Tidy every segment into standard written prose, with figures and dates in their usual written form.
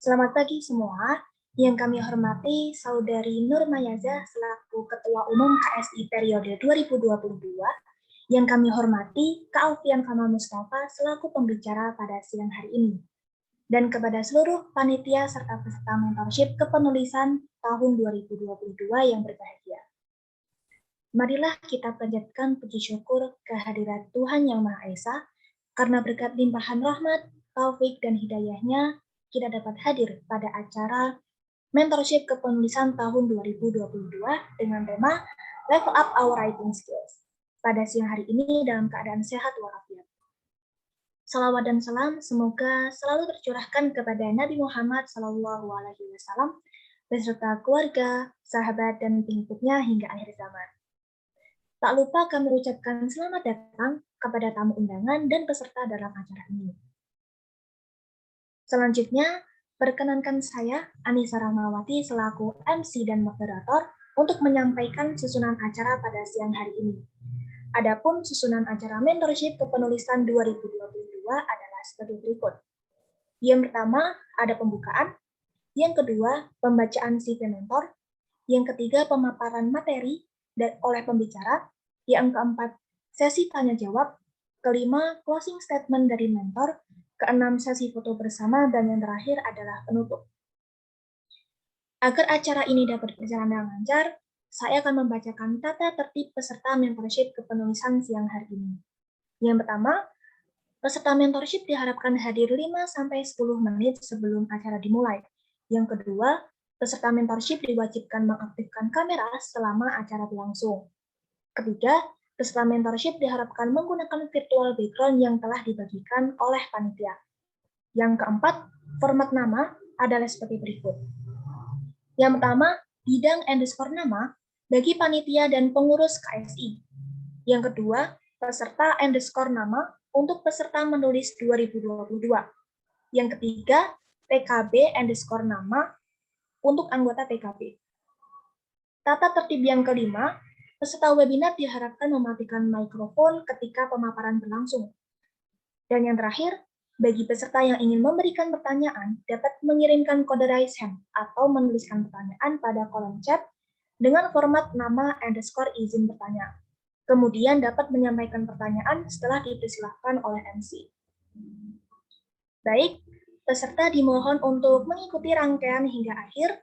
Selamat pagi semua. Yang kami hormati Saudari Nur Mayaza selaku Ketua Umum KSI periode 2022. Yang kami hormati Kak Alfian Kamal Mustafa selaku pembicara pada siang hari ini. Dan kepada seluruh panitia serta peserta mentorship kepenulisan tahun 2022 yang berbahagia. Marilah kita panjatkan puji syukur kehadirat Tuhan Yang Maha Esa, karena berkat limpahan rahmat, taufik, dan hidayahnya, kita dapat hadir pada acara mentorship kepenulisan tahun 2022 dengan tema Level Up Our Writing Skills. Pada siang hari ini dalam keadaan sehat walafiat. Salawat dan salam semoga selalu tercurahkan kepada Nabi Muhammad SAW beserta keluarga, sahabat, dan pengikutnya hingga akhir zaman. Tak lupa kami ucapkan selamat datang kepada tamu undangan dan peserta dalam acara ini. Selanjutnya, perkenankan saya, Anissa Rahmawati, selaku MC dan moderator untuk menyampaikan susunan acara pada siang hari ini. Adapun susunan acara mentorship kepenulisan 2022 adalah sebagai berikut. Yang pertama, ada pembukaan. Yang kedua, pembacaan CV mentor. Yang ketiga, pemaparan materi oleh pembicara. Yang keempat, sesi tanya-jawab. Kelima, closing statement dari mentor. Keenam, sesi foto bersama. Dan yang terakhir adalah penutup. Agar acara ini dapat berjalan dengan lancar, saya akan membacakan tata tertib peserta mentorship kepenulisan siang hari ini. Yang pertama, peserta mentorship diharapkan hadir 5-10 menit sebelum acara dimulai. Yang kedua, peserta mentorship diwajibkan mengaktifkan kamera selama acara berlangsung. Ketiga, peserta mentorship diharapkan menggunakan virtual background yang telah dibagikan oleh panitia. Yang keempat, format nama adalah sebagai berikut. Yang pertama, bidang underscore nama bagi panitia dan pengurus KSI. Yang kedua, peserta underscore nama untuk peserta menulis 2022. Yang ketiga, TKB underscore nama untuk anggota TKB. Tata tertib yang kelima, peserta webinar diharapkan mematikan mikrofon ketika pemaparan berlangsung. Dan yang terakhir, bagi peserta yang ingin memberikan pertanyaan, dapat mengirimkan kode raise hand atau menuliskan pertanyaan pada kolom chat dengan format nama underscore izin bertanya. Kemudian dapat menyampaikan pertanyaan setelah dipersilahkan oleh MC. Baik, peserta dimohon untuk mengikuti rangkaian hingga akhir,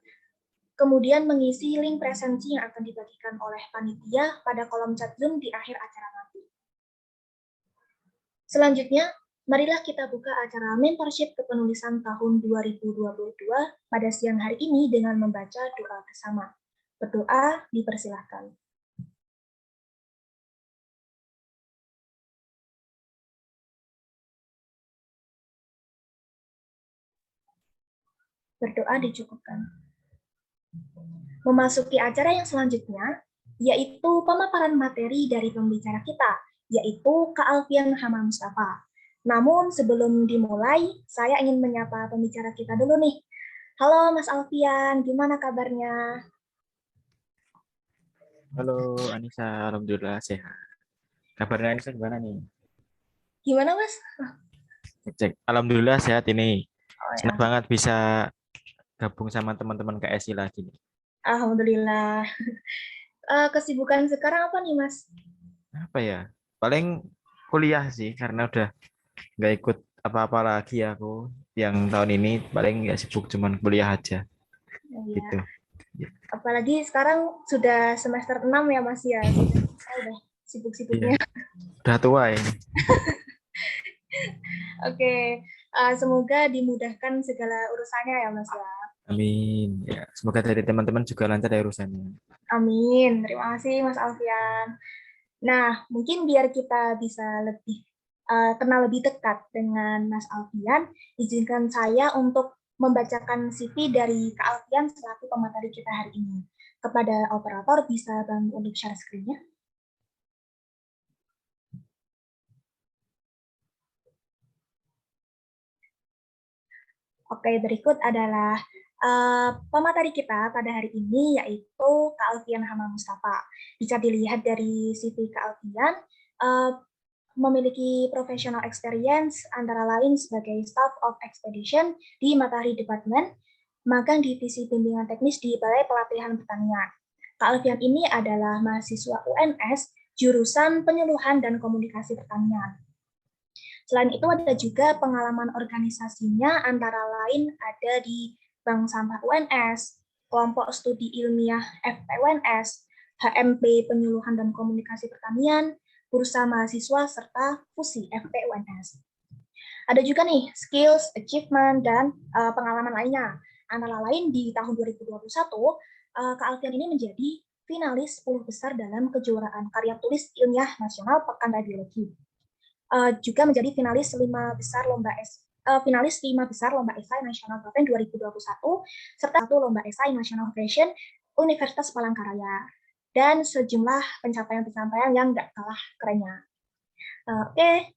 kemudian mengisi link presensi yang akan dibagikan oleh panitia pada kolom chat Zoom di akhir acara nanti. Selanjutnya, marilah kita buka acara mentorship kepenulisan tahun 2022 pada siang hari ini dengan membaca doa bersama. Berdoa dipersilahkan. Berdoa dicukupkan. Memasuki acara yang selanjutnya, yaitu pemaparan materi dari pembicara kita, yaitu Kak Alfian Kamal Mustafa. Namun sebelum dimulai, saya ingin menyapa pembicara kita dulu nih. Halo Mas Alfian, gimana kabarnya? Halo Anissa, alhamdulillah sehat. Kabarnya Anissa gimana nih? Gimana Mas? Cek. Alhamdulillah sehat ini. Oh, Senang ya. banget bisa gabung sama teman-teman KSI lagi nih. Alhamdulillah. Kesibukan sekarang apa nih Mas? Apa ya? Paling kuliah sih karena udah nggak ikut apa-apa lagi aku yang tahun ini paling nggak sibuk cuman kuliah aja Ya. gitu. Apalagi sekarang sudah semester 6 ya Mas ya. Udah sibuk-sibuknya. Iya. Udah tua ini. Oke, semoga dimudahkan segala urusannya ya Mas ya. Amin. Ya, semoga dari teman-teman juga lancar ya urusannya. Amin. Terima kasih Mas Alfian. Nah, mungkin biar kita bisa lebih kenal lebih dekat dengan Mas Alfian, izinkan saya untuk membacakan CV dari Kak Alfian selaku pemateri kita hari ini. Kepada operator bisa bantu untuk share screen-nya. Oke, berikut adalah pemateri kita pada hari ini, yaitu Kak Alfian Kamal Mustafa. Bisa dilihat dari CV Kak Alfian, memiliki professional experience antara lain sebagai Staff of Expedition di Matahari Department, magang divisi bimbingan teknis di Balai Pelatihan Pertanian. Kak Alfian ini adalah mahasiswa UNS jurusan Penyuluhan dan Komunikasi Pertanian. Selain itu ada juga pengalaman organisasinya antara lain ada di Bank Sampah UNS, Kelompok Studi Ilmiah FPUNS, HMP Penyuluhan dan Komunikasi Pertanian, Bursa Mahasiswa, serta Fusi FPUNS. Ada juga nih skills, achievement, dan pengalaman lainnya. Antara lain di tahun 2021, Kak Alfian ini menjadi finalis 10 besar dalam kejuaraan karya tulis ilmiah nasional Pekan Radiologi. Juga menjadi finalis 5 besar lomba esai nasional Klaten 2021 serta 1 lomba esai nasional fashion Universitas Palangkaraya dan sejumlah pencapaian-pencapaian yang nggak kalah kerennya. Oke,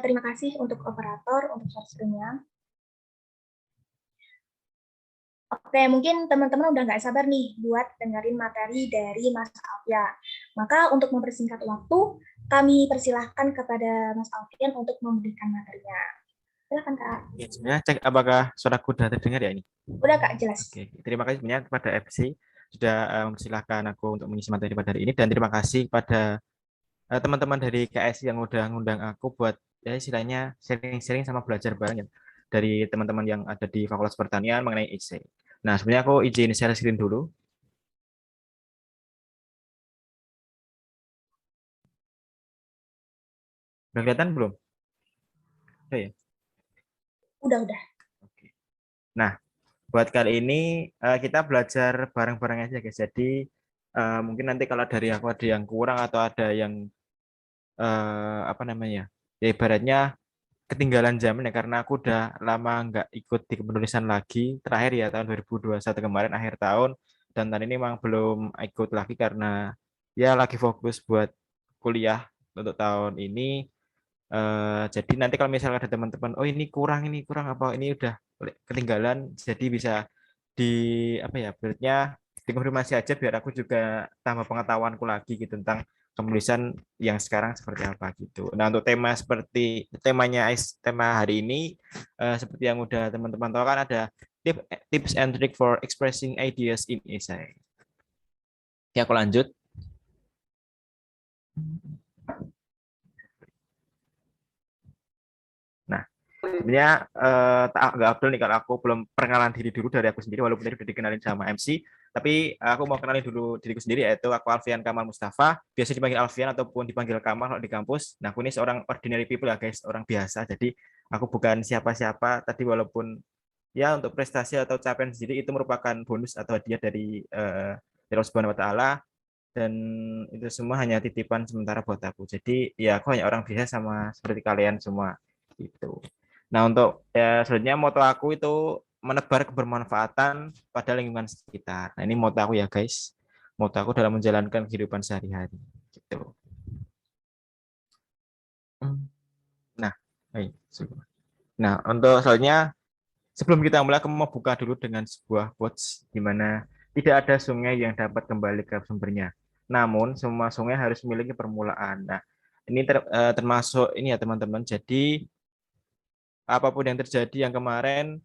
terima kasih untuk operator untuk share screen-nya. Oke, mungkin teman-teman udah nggak sabar nih buat dengerin materi dari Mas Alfian. Maka untuk mempersingkat waktu, kami persilahkan kepada Mas Alfian untuk memberikan materinya. Silakan, Kak. Ya, sebenarnya cek apakah suaraku sudah terdengar ya ini? Udah, Kak, jelas. Oke, terima kasih banyak kepada FC sudah mempersilahkan aku untuk mengisi materi pada hari ini, dan terima kasih pada teman-teman dari KSI yang udah ngundang aku buat ya istilahnya sharing-sharing sama belajar bareng ya dari teman-teman yang ada di Fakultas Pertanian mengenai IC. Nah, sebenarnya aku izin share screen dulu. Udah kelihatan belum? Udah ya? Udah. Oke. Nah, buat kali ini kita belajar bareng-bareng aja guys. Jadi mungkin nanti kalau dari aku ada yang kurang atau ada yang apa namanya? Ya ibaratnya ketinggalan zaman ya karena aku udah lama nggak ikut di kepenulisan lagi. Terakhir ya tahun 2021 kemarin akhir tahun, dan tahun ini memang belum ikut lagi karena ya lagi fokus buat kuliah untuk tahun ini. Jadi nanti kalau misalnya ada teman-teman, oh ini kurang apa ini udah ketinggalan, jadi bisa di apa ya, berarti dikonfirmasi aja biar aku juga tambah pengetahuanku lagi gitu tentang penulisan yang sekarang seperti apa gitu. Nah untuk tema seperti tema hari ini seperti yang udah teman-teman tahu kan ada tips and trick for expressing ideas in essay. Ya aku lanjut. Nah, sebenarnya nggak Abdul nih kalau aku belum perkenalan diri dulu dari aku sendiri, walaupun tadi udah dikenalin sama MC, tapi aku mau kenalin dulu diriku sendiri, yaitu aku Alfian Kamal Mustafa, biasa dipanggil Alfian ataupun dipanggil Kamal kalau di kampus. Nah, aku ini seorang ordinary people ya guys, orang biasa, jadi aku bukan siapa-siapa tadi, walaupun ya untuk prestasi atau capaian sendiri itu merupakan bonus atau hadiah dari Allah Subhanahu wa taala, dan itu semua hanya titipan sementara buat aku. Jadi ya aku hanya orang biasa sama seperti kalian semua gitu. Nah untuk ya selanjutnya moto aku itu menebar kebermanfaatan pada lingkungan sekitar. Nah ini moto aku ya guys. Moto aku dalam menjalankan kehidupan sehari-hari gitu. Nah, nah untuk selanjutnya sebelum kita mulai aku mau buka dulu dengan sebuah quotes di mana tidak ada sungai yang dapat kembali ke sumbernya. Namun semua sungai harus memiliki permulaan. Nah, ini termasuk ini ya teman-teman. Jadi apapun yang terjadi yang kemarin,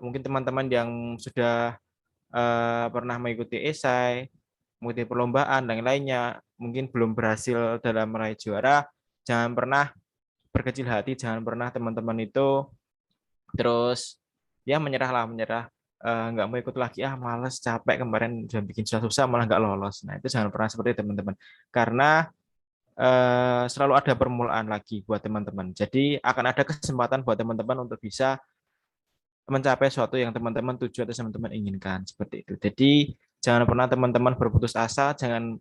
mungkin teman-teman yang sudah pernah mengikuti esai, mengikuti perlombaan dan lainnya, mungkin belum berhasil dalam meraih juara, jangan pernah berkecil hati, jangan pernah teman-teman itu terus ya menyerah, nggak mau ikut lagi, males, capek, kemarin sudah bikin susah malah nggak lolos. Nah itu jangan pernah seperti itu teman-teman, karena selalu ada permulaan lagi buat teman-teman. Jadi akan ada kesempatan buat teman-teman untuk bisa mencapai sesuatu yang teman-teman tuju atau teman-teman inginkan seperti itu. Jadi jangan pernah teman-teman berputus asa, jangan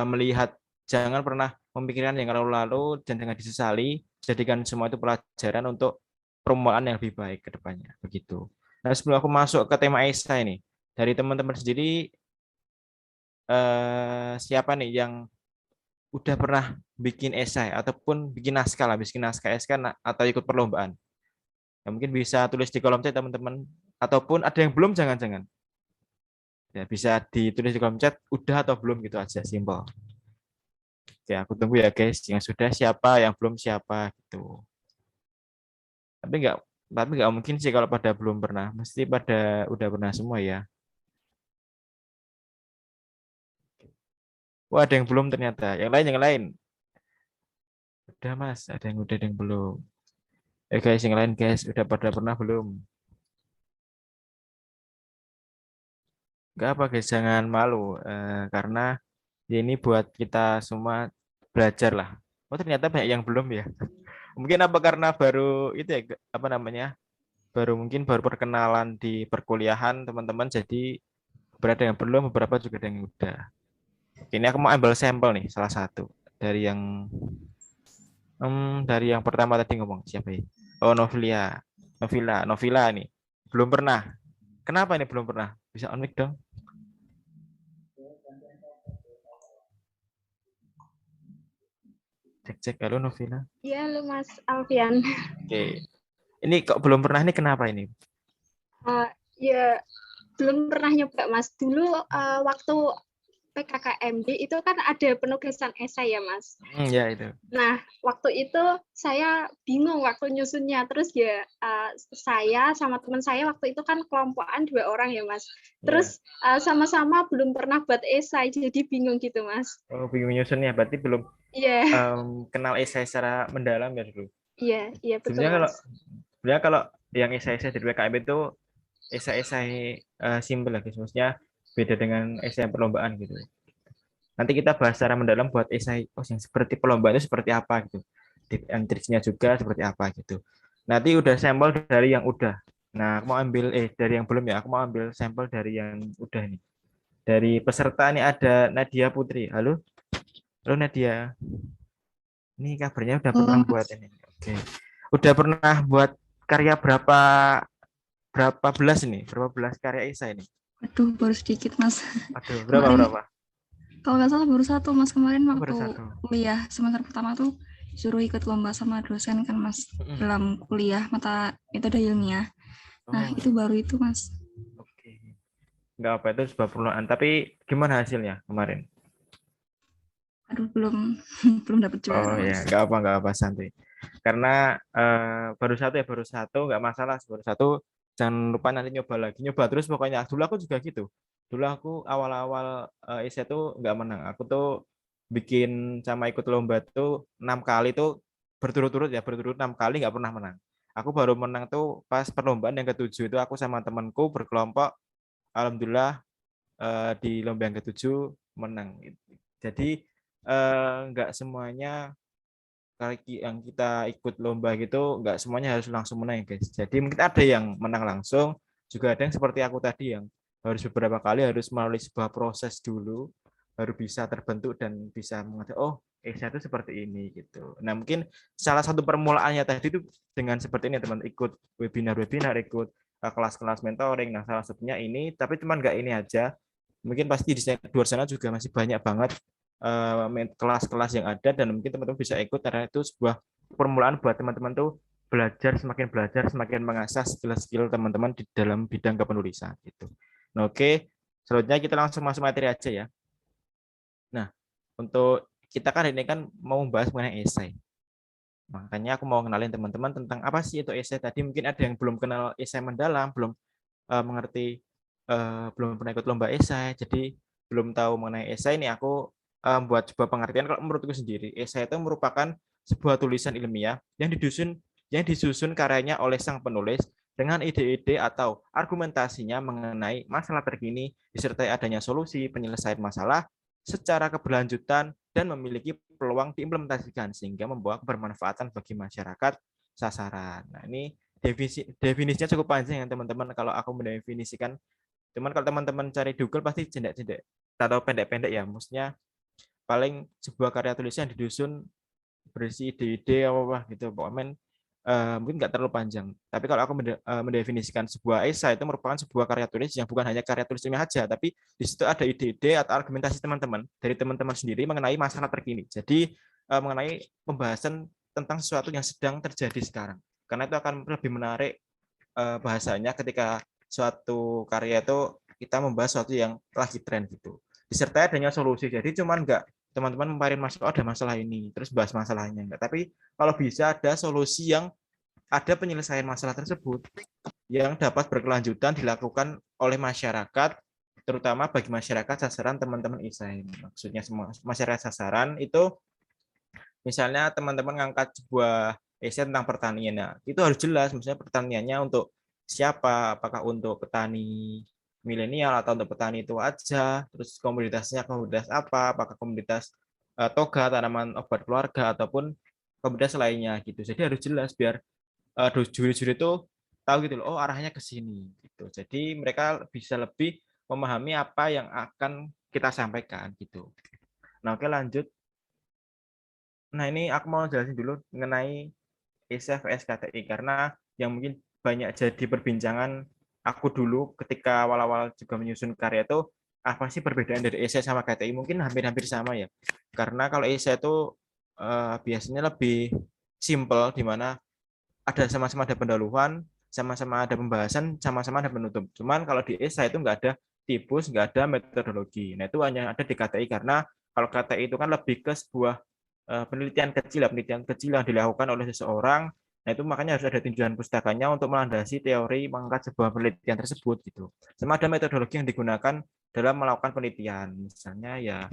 melihat, jangan pernah memikirkan yang lalu-lalu dan jangan disesali. Jadikan semua itu pelajaran untuk permulaan yang lebih baik ke depannya. Begitu. Nah sebelum aku masuk ke tema esai ini, dari teman-teman sendiri siapa nih yang udah pernah bikin esai ataupun bikin naskah lah, bikin naskah esai atau ikut perlombaan? Ya, mungkin bisa tulis di kolom chat teman-teman, ataupun ada yang belum, jangan-jangan ya bisa ditulis di kolom chat udah atau belum gitu aja, simpel. Oke, aku tunggu ya guys. Yang sudah siapa, yang belum siapa gitu. Tapi nggak mungkin sih kalau pada belum pernah. Mesti pada udah pernah semua ya. Wah, ada yang belum ternyata. Yang lain. Udah Mas, ada yang udah, ada yang belum. Guys, yang lain guys, udah pada pernah belum? Nggak apa guys, jangan malu. Karena ini buat kita semua belajar lah. Oh ternyata banyak yang belum ya. Mungkin apa karena baru itu ya, apa namanya? Baru perkenalan di perkuliahan teman-teman, jadi berada yang belum, beberapa juga ada yang udah. Ini aku mau ambil sampel nih, salah satu dari yang pertama tadi ngomong siapa ya? Oh Novila nih belum pernah. Kenapa ini belum pernah? Bisa on mic dong? Cek halo Novila. Iya, lu Mas Alfian. Oke. Ini kok belum pernah ini kenapa ini? Ya, belum pernah nyoba Mas. Dulu waktu PKKMB itu kan ada penugasan esai ya Mas. Ya itu. Nah, waktu itu saya bingung waktu nyusunnya. Terus ya saya sama teman saya waktu itu kan kelompokan 2 orang ya Mas. Terus sama-sama belum pernah buat esai, jadi bingung gitu Mas. Oh, bingung nyusunnya, berarti belum kenal esai secara mendalam ya dulu. Iya betul Sebenarnya Mas. kalau yang esai-esai dari PKMB itu esai-esai simpel lagi, maksudnya beda dengan esai perlombaan gitu. Nanti kita bahas secara mendalam buat esai yang seperti perlombaan itu seperti apa gitu. Tip and tricks-nya juga seperti apa gitu. Nanti udah sampel dari yang udah. Nah, aku mau ambil dari yang belum ya. Aku mau ambil sampel dari yang udah nih. Dari peserta nih ada Nadia Putri. Halo? Halo Nadia. Ini kabarnya udah pernah buat ini. Oke. Udah pernah buat karya berapa belas ini? Berapa belas karya esai ini? Aduh, baru sedikit Mas. Aduh, berapa? Kalau nggak salah baru 1 Mas, kemarin waktu kuliah semester pertama tuh suruh ikut lomba sama dosen kan Mas, dalam kuliah mata metode ilmiah. Nah itu baru itu Mas. Oke. Nggak apa, itu sebuah perlombaan. Tapi gimana hasilnya kemarin? Aduh, belum dapat juara. Oh ya, nggak apa santai. Karena baru satu nggak masalah, baru satu. Jangan lupa nanti nyoba terus pokoknya. Dulu aku juga gitu. Dulu aku awal-awal esai tuh nggak menang. Aku tuh bikin sama ikut lomba tuh 6 kali tuh berturut-turut 6 kali nggak pernah menang. Aku baru menang tuh pas perlombaan yang ke-7 itu aku sama temanku berkelompok. Alhamdulillah di lomba yang ke-7 menang. Jadi nggak semuanya yang kita ikut lomba gitu nggak semuanya harus langsung menang guys. Jadi mungkin ada yang menang langsung, juga ada yang seperti aku tadi yang harus beberapa kali harus melalui sebuah proses dulu baru bisa terbentuk dan bisa mengerti esai itu seperti ini gitu. Nah mungkin salah satu permulaannya tadi itu dengan seperti ini teman, ikut webinar, ikut kelas-kelas mentoring. Nah salah satunya ini, tapi teman nggak ini aja, mungkin pasti di luar sana juga masih banyak banget kelas-kelas yang ada, dan mungkin teman-teman bisa ikut karena itu sebuah permulaan buat teman-teman tuh belajar semakin mengasah skill-skill teman-teman di dalam bidang kepenulisan gitu. Nah, oke, selanjutnya kita langsung masuk materi aja ya. Nah, untuk kita kan ini kan mau membahas mengenai esai. Makanya aku mau kenalin teman-teman tentang apa sih itu esai tadi. Mungkin ada yang belum kenal esai mendalam, belum mengerti, belum pernah ikut lomba esai, jadi belum tahu mengenai esai. Ini aku buat sebuah pengertian. Kalau menurutku sendiri, esai itu merupakan sebuah tulisan ilmiah yang disusun karyanya oleh sang penulis dengan ide-ide atau argumentasinya mengenai masalah terkini, disertai adanya solusi penyelesaian masalah secara keberlanjutan dan memiliki peluang diimplementasikan sehingga membawa kebermanfaatan bagi masyarakat sasaran. Nah, ini definisinya cukup panjang ya teman-teman kalau aku mendefinisikan. Cuman kalau teman-teman cari di Google pasti jendek-jendek atau pendek-pendek ya. Maksudnya paling sebuah karya tulisan yang disusun berisi ide-ide apa gitu. Pokoknya mungkin nggak terlalu panjang. Tapi kalau aku mendefinisikan sebuah esai itu merupakan sebuah karya tulis yang bukan hanya karya tulisnya aja, tapi di situ ada ide-ide atau argumentasi teman-teman dari teman-teman sendiri mengenai masalah terkini. Jadi mengenai pembahasan tentang sesuatu yang sedang terjadi sekarang. Karena itu akan lebih menarik bahasanya ketika suatu karya itu kita membahas sesuatu yang lagi tren gitu. Disertai adanya solusi. Jadi cuman nggak teman-teman memaparin masalah, oh, ada masalah ini, terus bahas masalahnya enggak. Tapi kalau bisa ada solusi yang ada penyelesaian masalah tersebut yang dapat berkelanjutan dilakukan oleh masyarakat, terutama bagi masyarakat sasaran teman-teman ISAI. Maksudnya semua masyarakat sasaran itu misalnya teman-teman ngangkat sebuah esai tentang pertanian, nah, itu harus jelas, misalnya pertaniannya untuk siapa, apakah untuk petani milenial atau untuk petani itu aja, terus komoditasnya komoditas apa, apakah komoditas toga, tanaman obat keluarga, ataupun komoditas lainnya gitu. Jadi harus jelas biar juri-juri itu tahu gitu loh, oh arahnya ke sini gitu. Jadi mereka bisa lebih memahami apa yang akan kita sampaikan gitu. Nah, oke, lanjut. Nah, ini aku mau jelasin dulu mengenai ESA vs KTI karena yang mungkin banyak jadi perbincangan aku dulu ketika awal-awal juga menyusun karya itu, apa sih perbedaan dari ESA sama KTI? Mungkin hampir-hampir sama ya. Karena kalau ESA itu biasanya lebih simple, di mana ada sama-sama ada pendahuluan, sama-sama ada pembahasan, sama-sama ada penutup. Cuman kalau di ESA itu nggak ada tipus, nggak ada metodologi. Nah, itu hanya ada di KTI karena kalau KTI itu kan lebih ke sebuah penelitian kecil yang dilakukan oleh seseorang. Nah, itu makanya harus ada tinjauan pustakanya untuk melandasi teori mengangkat sebuah penelitian tersebut gitu. Sama ada metodologi yang digunakan dalam melakukan penelitian. Misalnya ya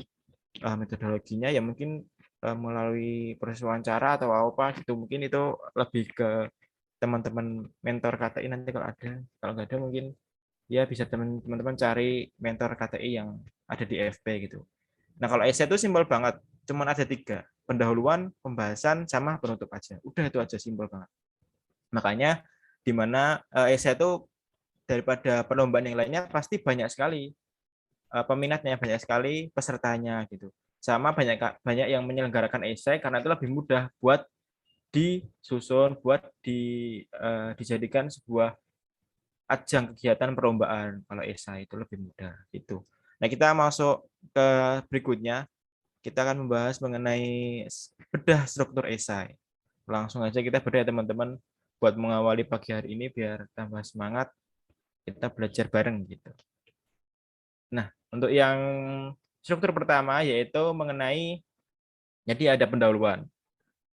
metodologinya ya mungkin melalui proses wawancara atau apa gitu. Mungkin itu lebih ke teman-teman mentor KTI nanti kalau ada. Kalau nggak ada mungkin ya bisa teman-teman cari mentor KTI yang ada di FP gitu. Nah, kalau esai itu simpel banget. Cuman ada 3. Pendahuluan, pembahasan, sama penutup aja. Udah itu aja, simpel banget. Makanya di mana esai itu daripada perlombaan yang lainnya pasti banyak sekali peminatnya, banyak sekali pesertanya gitu. Sama banyak yang menyelenggarakan esai karena itu lebih mudah buat disusun, buat dijadikan sebuah ajang kegiatan perlombaan. Kalau esai itu lebih mudah gitu. Nah, kita masuk ke berikutnya. Kita akan membahas mengenai bedah struktur esai. Langsung aja kita bedah teman-teman buat mengawali pagi hari ini biar tambah semangat kita belajar bareng gitu. Nah, untuk yang struktur pertama yaitu mengenai jadi ada pendahuluan.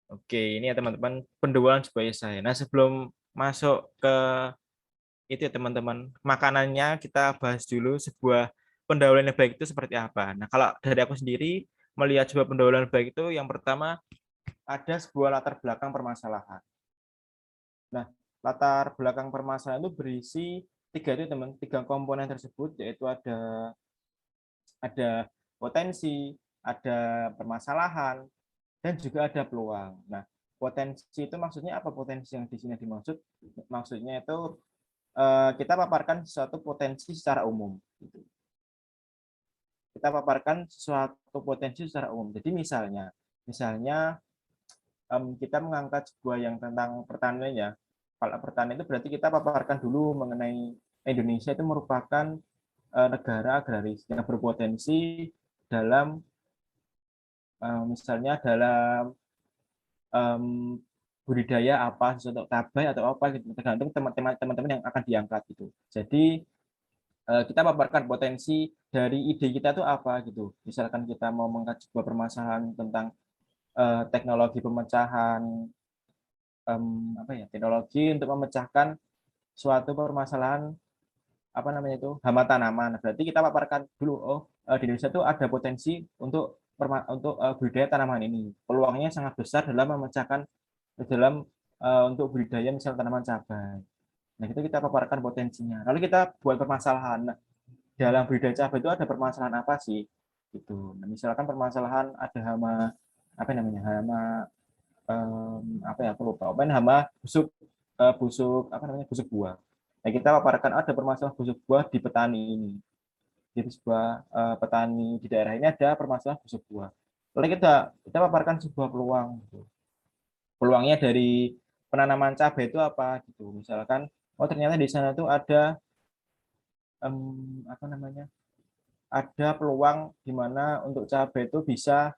Oke, ini ya teman-teman, pendahuluan sebuah esai. Nah, sebelum masuk ke itu ya teman-teman, makanannya kita bahas dulu sebuah pendahuluan yang baik itu seperti apa. Nah, kalau dari aku sendiri melihat sebuah pendahuluan baik itu yang pertama ada sebuah latar belakang permasalahan. Nah, latar belakang permasalahan itu berisi 3 komponen tersebut, yaitu ada potensi, ada permasalahan, dan juga ada peluang. Nah, potensi itu maksudnya apa? Potensi yang di sini dimaksud? Maksudnya itu kita paparkan sesuatu potensi secara umum. Kita paparkan sesuatu potensi secara umum. Jadi misalnya kita mengangkat sebuah yang tentang pertanian ya. Kalau pertanian itu berarti kita paparkan dulu mengenai Indonesia itu merupakan negara agraris yang berpotensi dalam misalnya dalam budidaya apa, sesuatu cabai atau apa gitu, tergantung teman-teman yang akan diangkat gitu. Jadi kita paparkan potensi dari ide kita itu apa gitu. Misalkan kita mau mengangkat sebuah permasalahan tentang teknologi pemecahan teknologi untuk memecahkan suatu permasalahan apa namanya itu hama tanaman. Berarti kita paparkan dulu di Indonesia itu ada potensi untuk budidaya tanaman ini. Peluangnya sangat besar dalam memecahkan untuk budidaya misal tanaman cabai. Nah, itu kita paparkan potensinya. Lalu kita buat permasalahan. Nah, dalam budidaya cabai itu ada permasalahan apa sih? Gitu. Nah, misalkan permasalahan ada hama apa namanya? Hama aku lupa. Hama busuk busuk buah. Nah, kita paparkan ada permasalahan busuk buah di petani ini. Jadi sebuah petani di daerah ini ada permasalahan busuk buah. Lalu kita paparkan sebuah peluang. Gitu. Peluangnya dari penanaman cabai itu apa? Gitu. Misalkan, ternyata di sana tuh ada ada peluang di mana untuk cabai itu bisa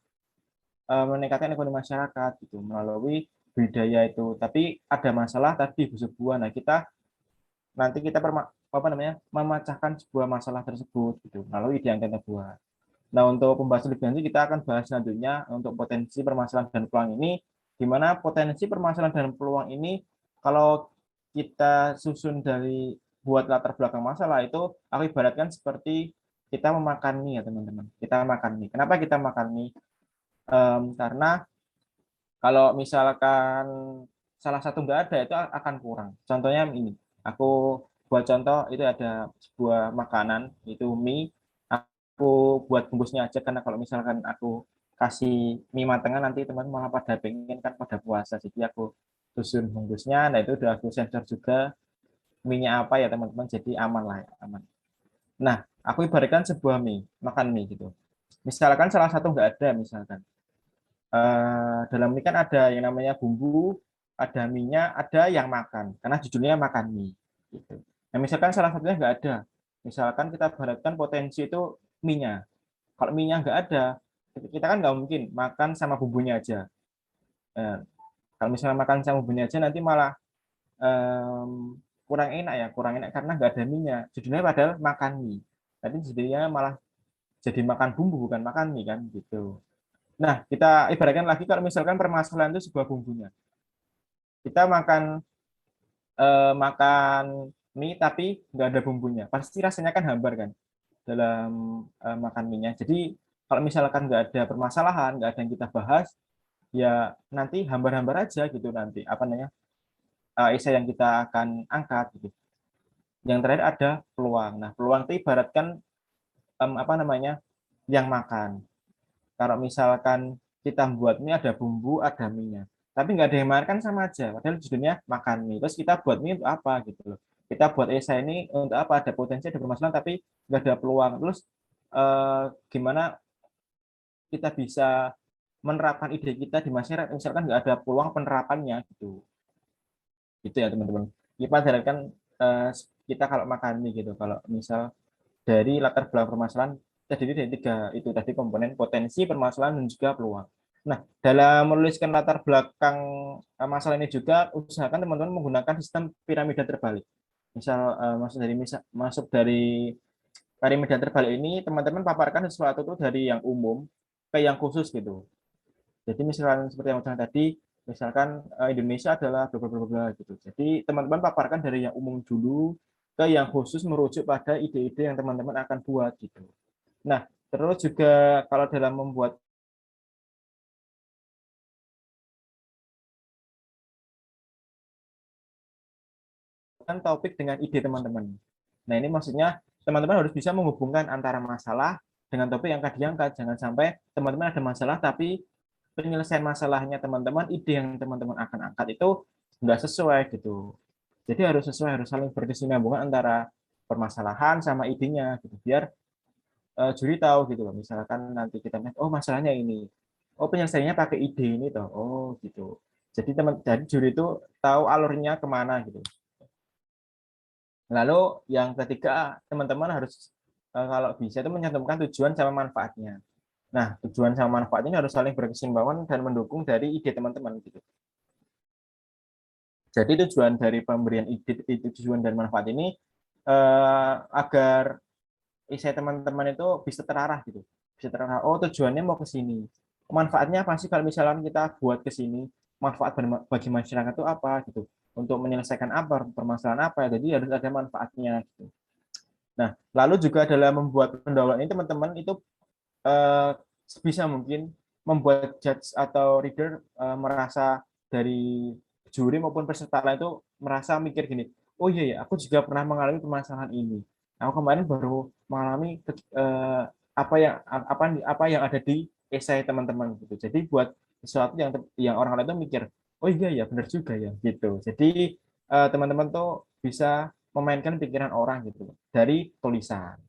meningkatkan ekonomi masyarakat gitu melalui budidaya itu. Tapi ada masalah tadi busuk buah. Nah, nanti kita memecahkan sebuah masalah tersebut gitu melalui ide yang kita buat. Nah, untuk pembahasan lebih lanjut kita akan bahas selanjutnya untuk potensi, permasalahan, dan peluang ini, di mana potensi, permasalahan, dan peluang ini kalau kita susun dari buat latar belakang masalah itu aku ibaratkan seperti kita memakan mie ya teman-teman. Kita makan mie. Kenapa kita makan mie? Karena kalau misalkan salah satu nggak ada itu akan kurang. Contohnya ini, aku buat contoh itu ada sebuah makanan itu mie. Aku buat bungkusnya aja karena kalau misalkan aku kasih mie matengan nanti teman-teman malah pada pengen kan pada puasa. Jadi aku susun bungkusnya. Nah itu udah aku sensor juga mie-nya apa ya teman-teman. Jadi aman lah ya, aman. Nah aku ibaratkan sebuah mie, makan mie gitu. Misalkan salah satu nggak ada misalkan. Dalam mie kan ada yang namanya bumbu, ada mie-nya, ada yang makan. Karena judulnya makan mie. Gitu. Nah, misalkan salah satunya nggak ada. Misalkan kita baratkan potensi itu mie-nya. Kalau mie-nya nggak ada, kita kan nggak mungkin makan sama bumbunya aja. Kalau misalnya makan sama bumbunya aja, nanti malah kurang enak ya, kurang enak karena nggak ada mie-nya. Judulnya padahal makan mie. Tapi jadinya malah jadi makan bumbu, bukan makan mie kan, gitu. Nah, kita ibaratkan lagi kalau misalkan permasalahan itu sebuah bumbunya. Kita makan mie tapi nggak ada bumbunya. Pasti rasanya kan hambar kan dalam makan mie-nya. Jadi kalau misalkan nggak ada permasalahan, nggak ada yang kita bahas, ya nanti hambar-hambar aja gitu nanti. Apa namanya? Esai yang kita akan angkat gitu. Yang terakhir ada peluang. Nah, peluang itu ibaratkan apa namanya? Yang makan. Kalau misalkan kita buat mie ada bumbu, ada mie-nya. Tapi nggak ada yang makan sama aja. Padahal judulnya makan mie. Terus kita buat mie untuk apa gitu loh. Kita buat esai ini untuk apa? Ada potensi, ada permasalahan, tapi nggak ada peluang. Terus gimana kita bisa menerapkan ide kita di masyarakat, misalkan nggak ada peluang penerapannya gitu. Gitu ya teman-teman. Kita ibaratkan kita kalau makan mie gitu. Kalau misal dari latar belakang permasalahan terdiri dari 3 itu tadi komponen potensi, permasalahan, dan juga peluang. Nah, dalam menuliskan latar belakang masalah ini juga usahakan teman-teman menggunakan sistem piramida terbalik. Masuk dari piramida terbalik ini teman-teman paparkan sesuatu itu dari yang umum ke yang khusus gitu. Jadi misalkan seperti yang saya tadi, misalkan Indonesia adalah bla bla bla gitu. Jadi teman-teman paparkan dari yang umum dulu ke yang khusus merujuk pada ide-ide yang teman-teman akan buat gitu. Nah, terus juga kalau dalam membuat topik dengan ide teman-teman. Nah, ini maksudnya teman-teman harus bisa menghubungkan antara masalah dengan topik yang akan diangkat. Jangan sampai teman-teman ada masalah tapi penyelesaian masalahnya teman-teman, ide yang teman-teman akan angkat itu nggak sesuai gitu. Jadi harus sesuai, harus saling berkesinambungan antara permasalahan sama idenya gitu. Biar juri tahu gitu loh. Misalkan nanti kita oh masalahnya ini. Oh penyelesaiannya pakai ide ini toh. Oh gitu. Jadi juri itu tahu alurnya kemana gitu. Lalu yang ketiga teman-teman harus kalau bisa itu mencantumkan tujuan sama manfaatnya. Nah tujuan sama manfaat ini harus saling berkesinambungan dan mendukung dari ide teman-teman gitu. Jadi tujuan dari pemberian ide, tujuan dan manfaat ini agar esai teman-teman itu bisa terarah gitu. Bisa terarah, oh tujuannya mau ke sini. Manfaatnya apa sih kalau misalnya kita buat ke sini? Manfaat bagi masyarakat itu apa gitu. Untuk menyelesaikan apa, permasalahan apa. Jadi harus ada manfaatnya gitu. Nah, lalu juga dalam membuat pendahuluan ini teman-teman itu sebisa mungkin membuat judge atau reader merasa dari juri maupun peserta lain itu merasa mikir gini, oh iya ya, aku juga pernah mengalami permasalahan ini. Aku kemarin baru mengalami apa yang ada di esai teman-teman gitu. Jadi buat sesuatu yang orang lain itu mikir, oh iya ya, benar juga ya gitu. Jadi teman-teman tuh bisa memainkan pikiran orang gitu dari tulisan.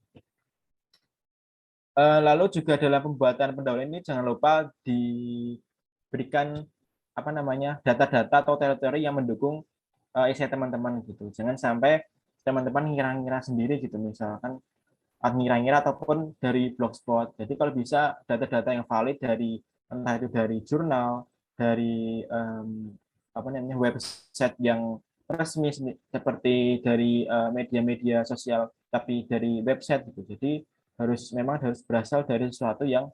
Lalu juga dalam pembuatan pendahuluan ini jangan lupa diberikan apa namanya data-data atau teori-teori yang mendukung esai teman-teman gitu. Jangan sampai teman-teman ngira-ngira sendiri gitu, misalkan ngira-ngira ataupun dari blogspot. Jadi kalau bisa data-data yang valid dari entah itu dari jurnal, dari apa namanya website yang resmi seperti dari media-media sosial, tapi dari website gitu. Jadi memang harus berasal dari sesuatu yang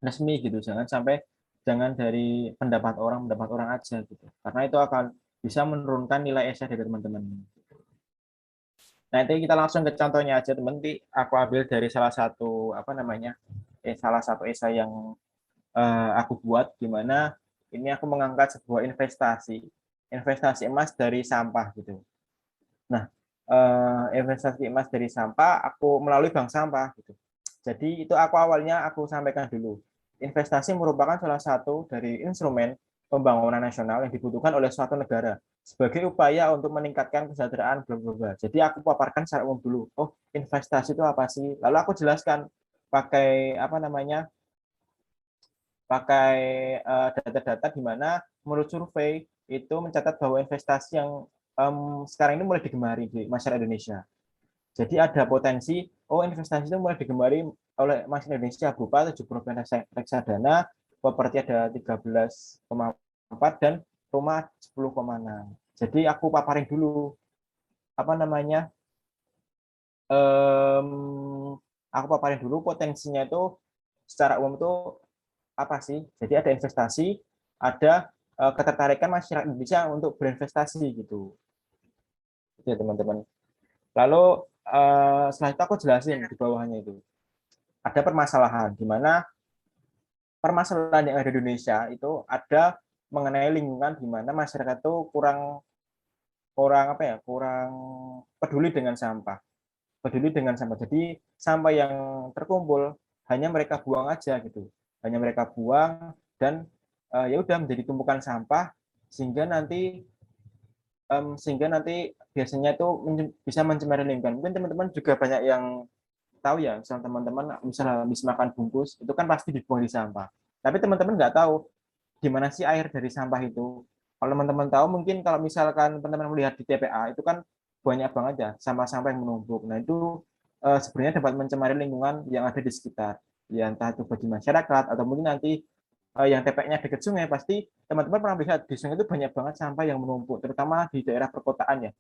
resmi gitu. Jangan dari pendapat orang aja gitu. Karena itu akan bisa menurunkan nilai esai dari teman-teman. Nah, nanti kita langsung ke contohnya aja, teman. Nanti aku ambil dari salah satu esai yang aku buat, di mana ini aku mengangkat sebuah investasi emas dari sampah gitu. Nah, investasi emas dari sampah aku melalui bank sampah gitu. Jadi itu awalnya aku sampaikan dulu. Investasi merupakan salah satu dari instrumen pembangunan nasional yang dibutuhkan oleh suatu negara sebagai upaya untuk meningkatkan kesejahteraan global. Jadi aku paparkan secara umum dulu. Oh, investasi itu apa sih? Lalu aku jelaskan pakai data-data di mana menurut survei itu mencatat bahwa investasi yang sekarang ini mulai digemari di masyarakat Indonesia. Jadi ada potensi, investasi itu mulai digemari oleh masyarakat Indonesia berupa 70% reksadana, properti ada 13,4 dan rumah 10,6. Jadi aku paparin dulu aku paparin dulu potensinya itu secara umum itu apa sih? Jadi ada investasi, ada ketertarikan masyarakat Indonesia untuk berinvestasi gitu. Itu ya, teman-teman. Lalu setelah itu aku jelasin di bawahnya itu. Ada permasalahan di mana permasalahan yang ada di Indonesia itu ada mengenai lingkungan di mana masyarakat itu kurang peduli dengan sampah. Jadi sampah yang terkumpul hanya mereka buang aja gitu. Hanya mereka buang dan ya udah menjadi tumpukan sampah sehingga nanti biasanya itu bisa mencemari lingkungan. Mungkin teman-teman juga banyak yang tahu ya, misalnya teman-teman habis makan bungkus itu kan pasti dibuang di sampah. Tapi teman-teman nggak tahu gimana sih air dari sampah itu. Kalau teman-teman tahu, mungkin kalau misalkan teman-teman melihat di TPA itu kan banyak banget ya sampah-sampah yang menumpuk. Nah itu sebenarnya dapat mencemari lingkungan yang ada di sekitar. Ya entah itu bagi masyarakat atau mungkin nanti yang TPA-nya dekat sungai, pasti teman-teman pernah lihat di sungai itu banyak banget sampah yang menumpuk, terutama di daerah perkotaan ya.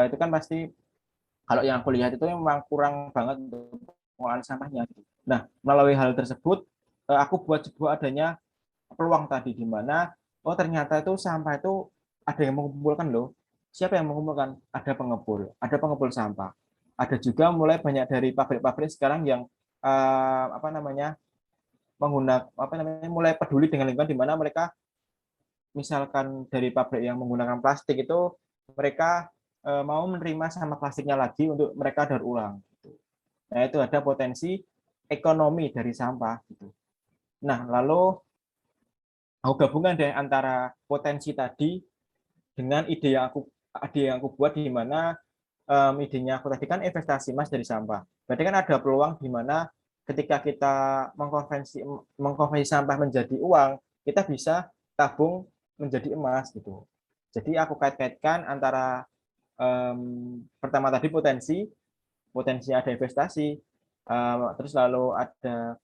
Itu kan pasti kalau yang aku lihat itu memang kurang banget untuk pengolahan sampahnya. Nah, melalui hal tersebut, aku buat sebuah adanya peluang tadi di mana ternyata itu sampah itu ada yang mengumpulkan loh. Siapa yang mengumpulkan? Ada pengepul sampah. Ada juga mulai banyak dari pabrik-pabrik sekarang yang mulai peduli dengan lingkungan, di mana mereka misalkan dari pabrik yang menggunakan plastik itu mereka mau menerima sampah plastiknya lagi untuk mereka daur ulang. Nah, itu ada potensi ekonomi dari sampah gitu. Nah, lalu aku gabungkan deh antara potensi tadi dengan ide yang aku buat, di mana idenya aku tadi kan investasi emas dari sampah. Berarti kan ada peluang di mana ketika kita mengkonversi sampah menjadi uang, kita bisa tabung menjadi emas gitu. Jadi aku kait-kaitkan antara pertama tadi potensi ada investasi, terus lalu ada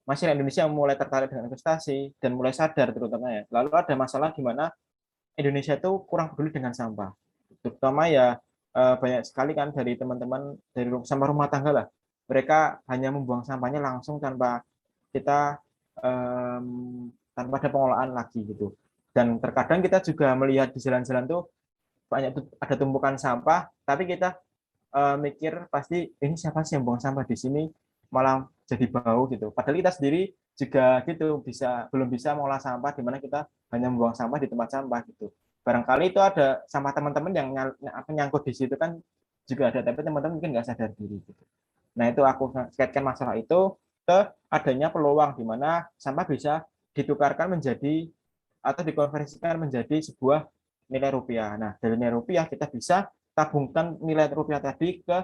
masyarakat Indonesia yang mulai tertarik dengan investasi dan mulai sadar terutama ya. Lalu ada masalah di mana Indonesia itu kurang peduli dengan sampah, terutama ya banyak sekali kan dari teman-teman dari sampah rumah tangga lah, mereka hanya membuang sampahnya langsung tanpa kita tanpa ada pengolahan lagi gitu. Dan terkadang kita juga melihat di jalan-jalan tuh banyak ada tumpukan sampah, tapi kita mikir pasti ini siapa sih yang buang sampah di sini, malah jadi bau gitu. Padahal kita sendiri juga gitu belum bisa mengolah sampah, di mana kita hanya membuang sampah di tempat sampah gitu. Barangkali itu ada sama teman-teman yang nyangkut di situ kan juga ada, tapi teman-teman mungkin nggak sadar diri gitu. Nah, itu aku kaitkan masalah itu ke adanya peluang di mana sampah bisa ditukarkan menjadi atau dikonversikan menjadi sebuah nilai rupiah. Nah, dari nilai rupiah kita bisa tabungkan nilai rupiah tadi ke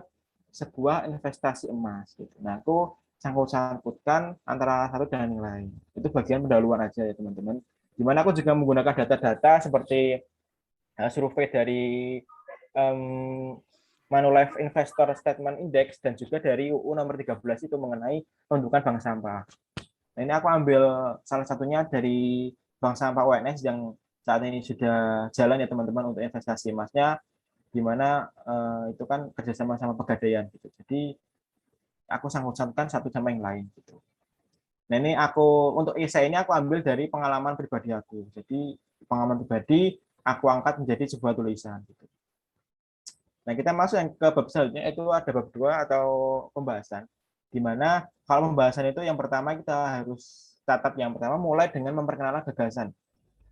sebuah investasi emas gitu. Nah, aku sangkut-sangkutkan antara satu dan yang lain. Itu bagian pendahuluan aja ya, teman-teman. Dimana aku juga menggunakan data-data seperti survei dari Manulife Investor Statement Index dan juga dari UU nomor 13 itu mengenai penundukan bank sampah. Nah, ini aku ambil salah satunya dari bank sampah UNS yang saat ini sudah jalan ya teman-teman untuk investasi emasnya, di mana itu kan kerjasama sama Pegadaian gitu. Jadi aku sangkut-sangkutkan satu sama yang lain gitu. Nah ini aku untuk esai ini aku ambil dari pengalaman pribadi aku. Jadi pengalaman pribadi aku angkat menjadi sebuah tulisan gitu. Nah kita masuk yang ke bab selanjutnya, itu ada bab 2 atau pembahasan. Di mana kalau pembahasan itu yang pertama kita harus catat, yang pertama mulai dengan memperkenalkan gagasan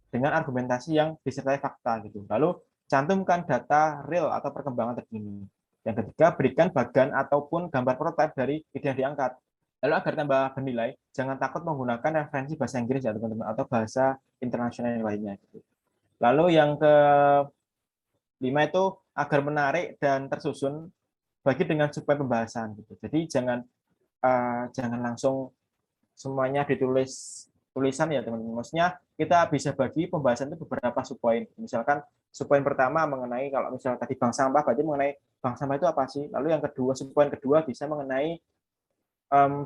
dengan argumentasi yang disertai fakta gitu. Lalu cantumkan data real atau perkembangan terkini. Yang ketiga, berikan bagan ataupun gambar prototipe dari ide yang diangkat. Lalu agar tambah bernilai, jangan takut menggunakan referensi bahasa Inggris ya teman-teman, atau bahasa internasional yang lainnya gitu. Lalu yang ke-5 itu agar menarik dan tersusun, bagi dengan supaya pembahasan gitu. Jadi jangan langsung semuanya ditulis tulisan ya teman-teman. Maksudnya kita bisa bagi pembahasan itu beberapa subpoin. Misalkan subpoin pertama mengenai, kalau misalnya tadi bank sampah, berarti mengenai bank sampah itu apa sih. Lalu yang kedua, subpoin kedua bisa mengenai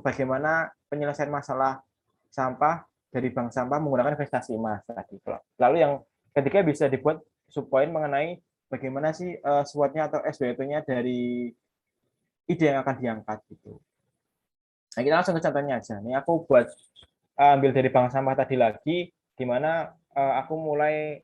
bagaimana penyelesaian masalah sampah dari bank sampah menggunakan investasi emas tadi. Lalu yang ketiga bisa dibuat subpoin mengenai bagaimana sih SWOT-nya atau SWOT-nya dari ide yang akan diangkat gitu. Nah, kita langsung ke contohnya aja. Ini aku buat ambil dari bank sampah tadi lagi, di mana aku mulai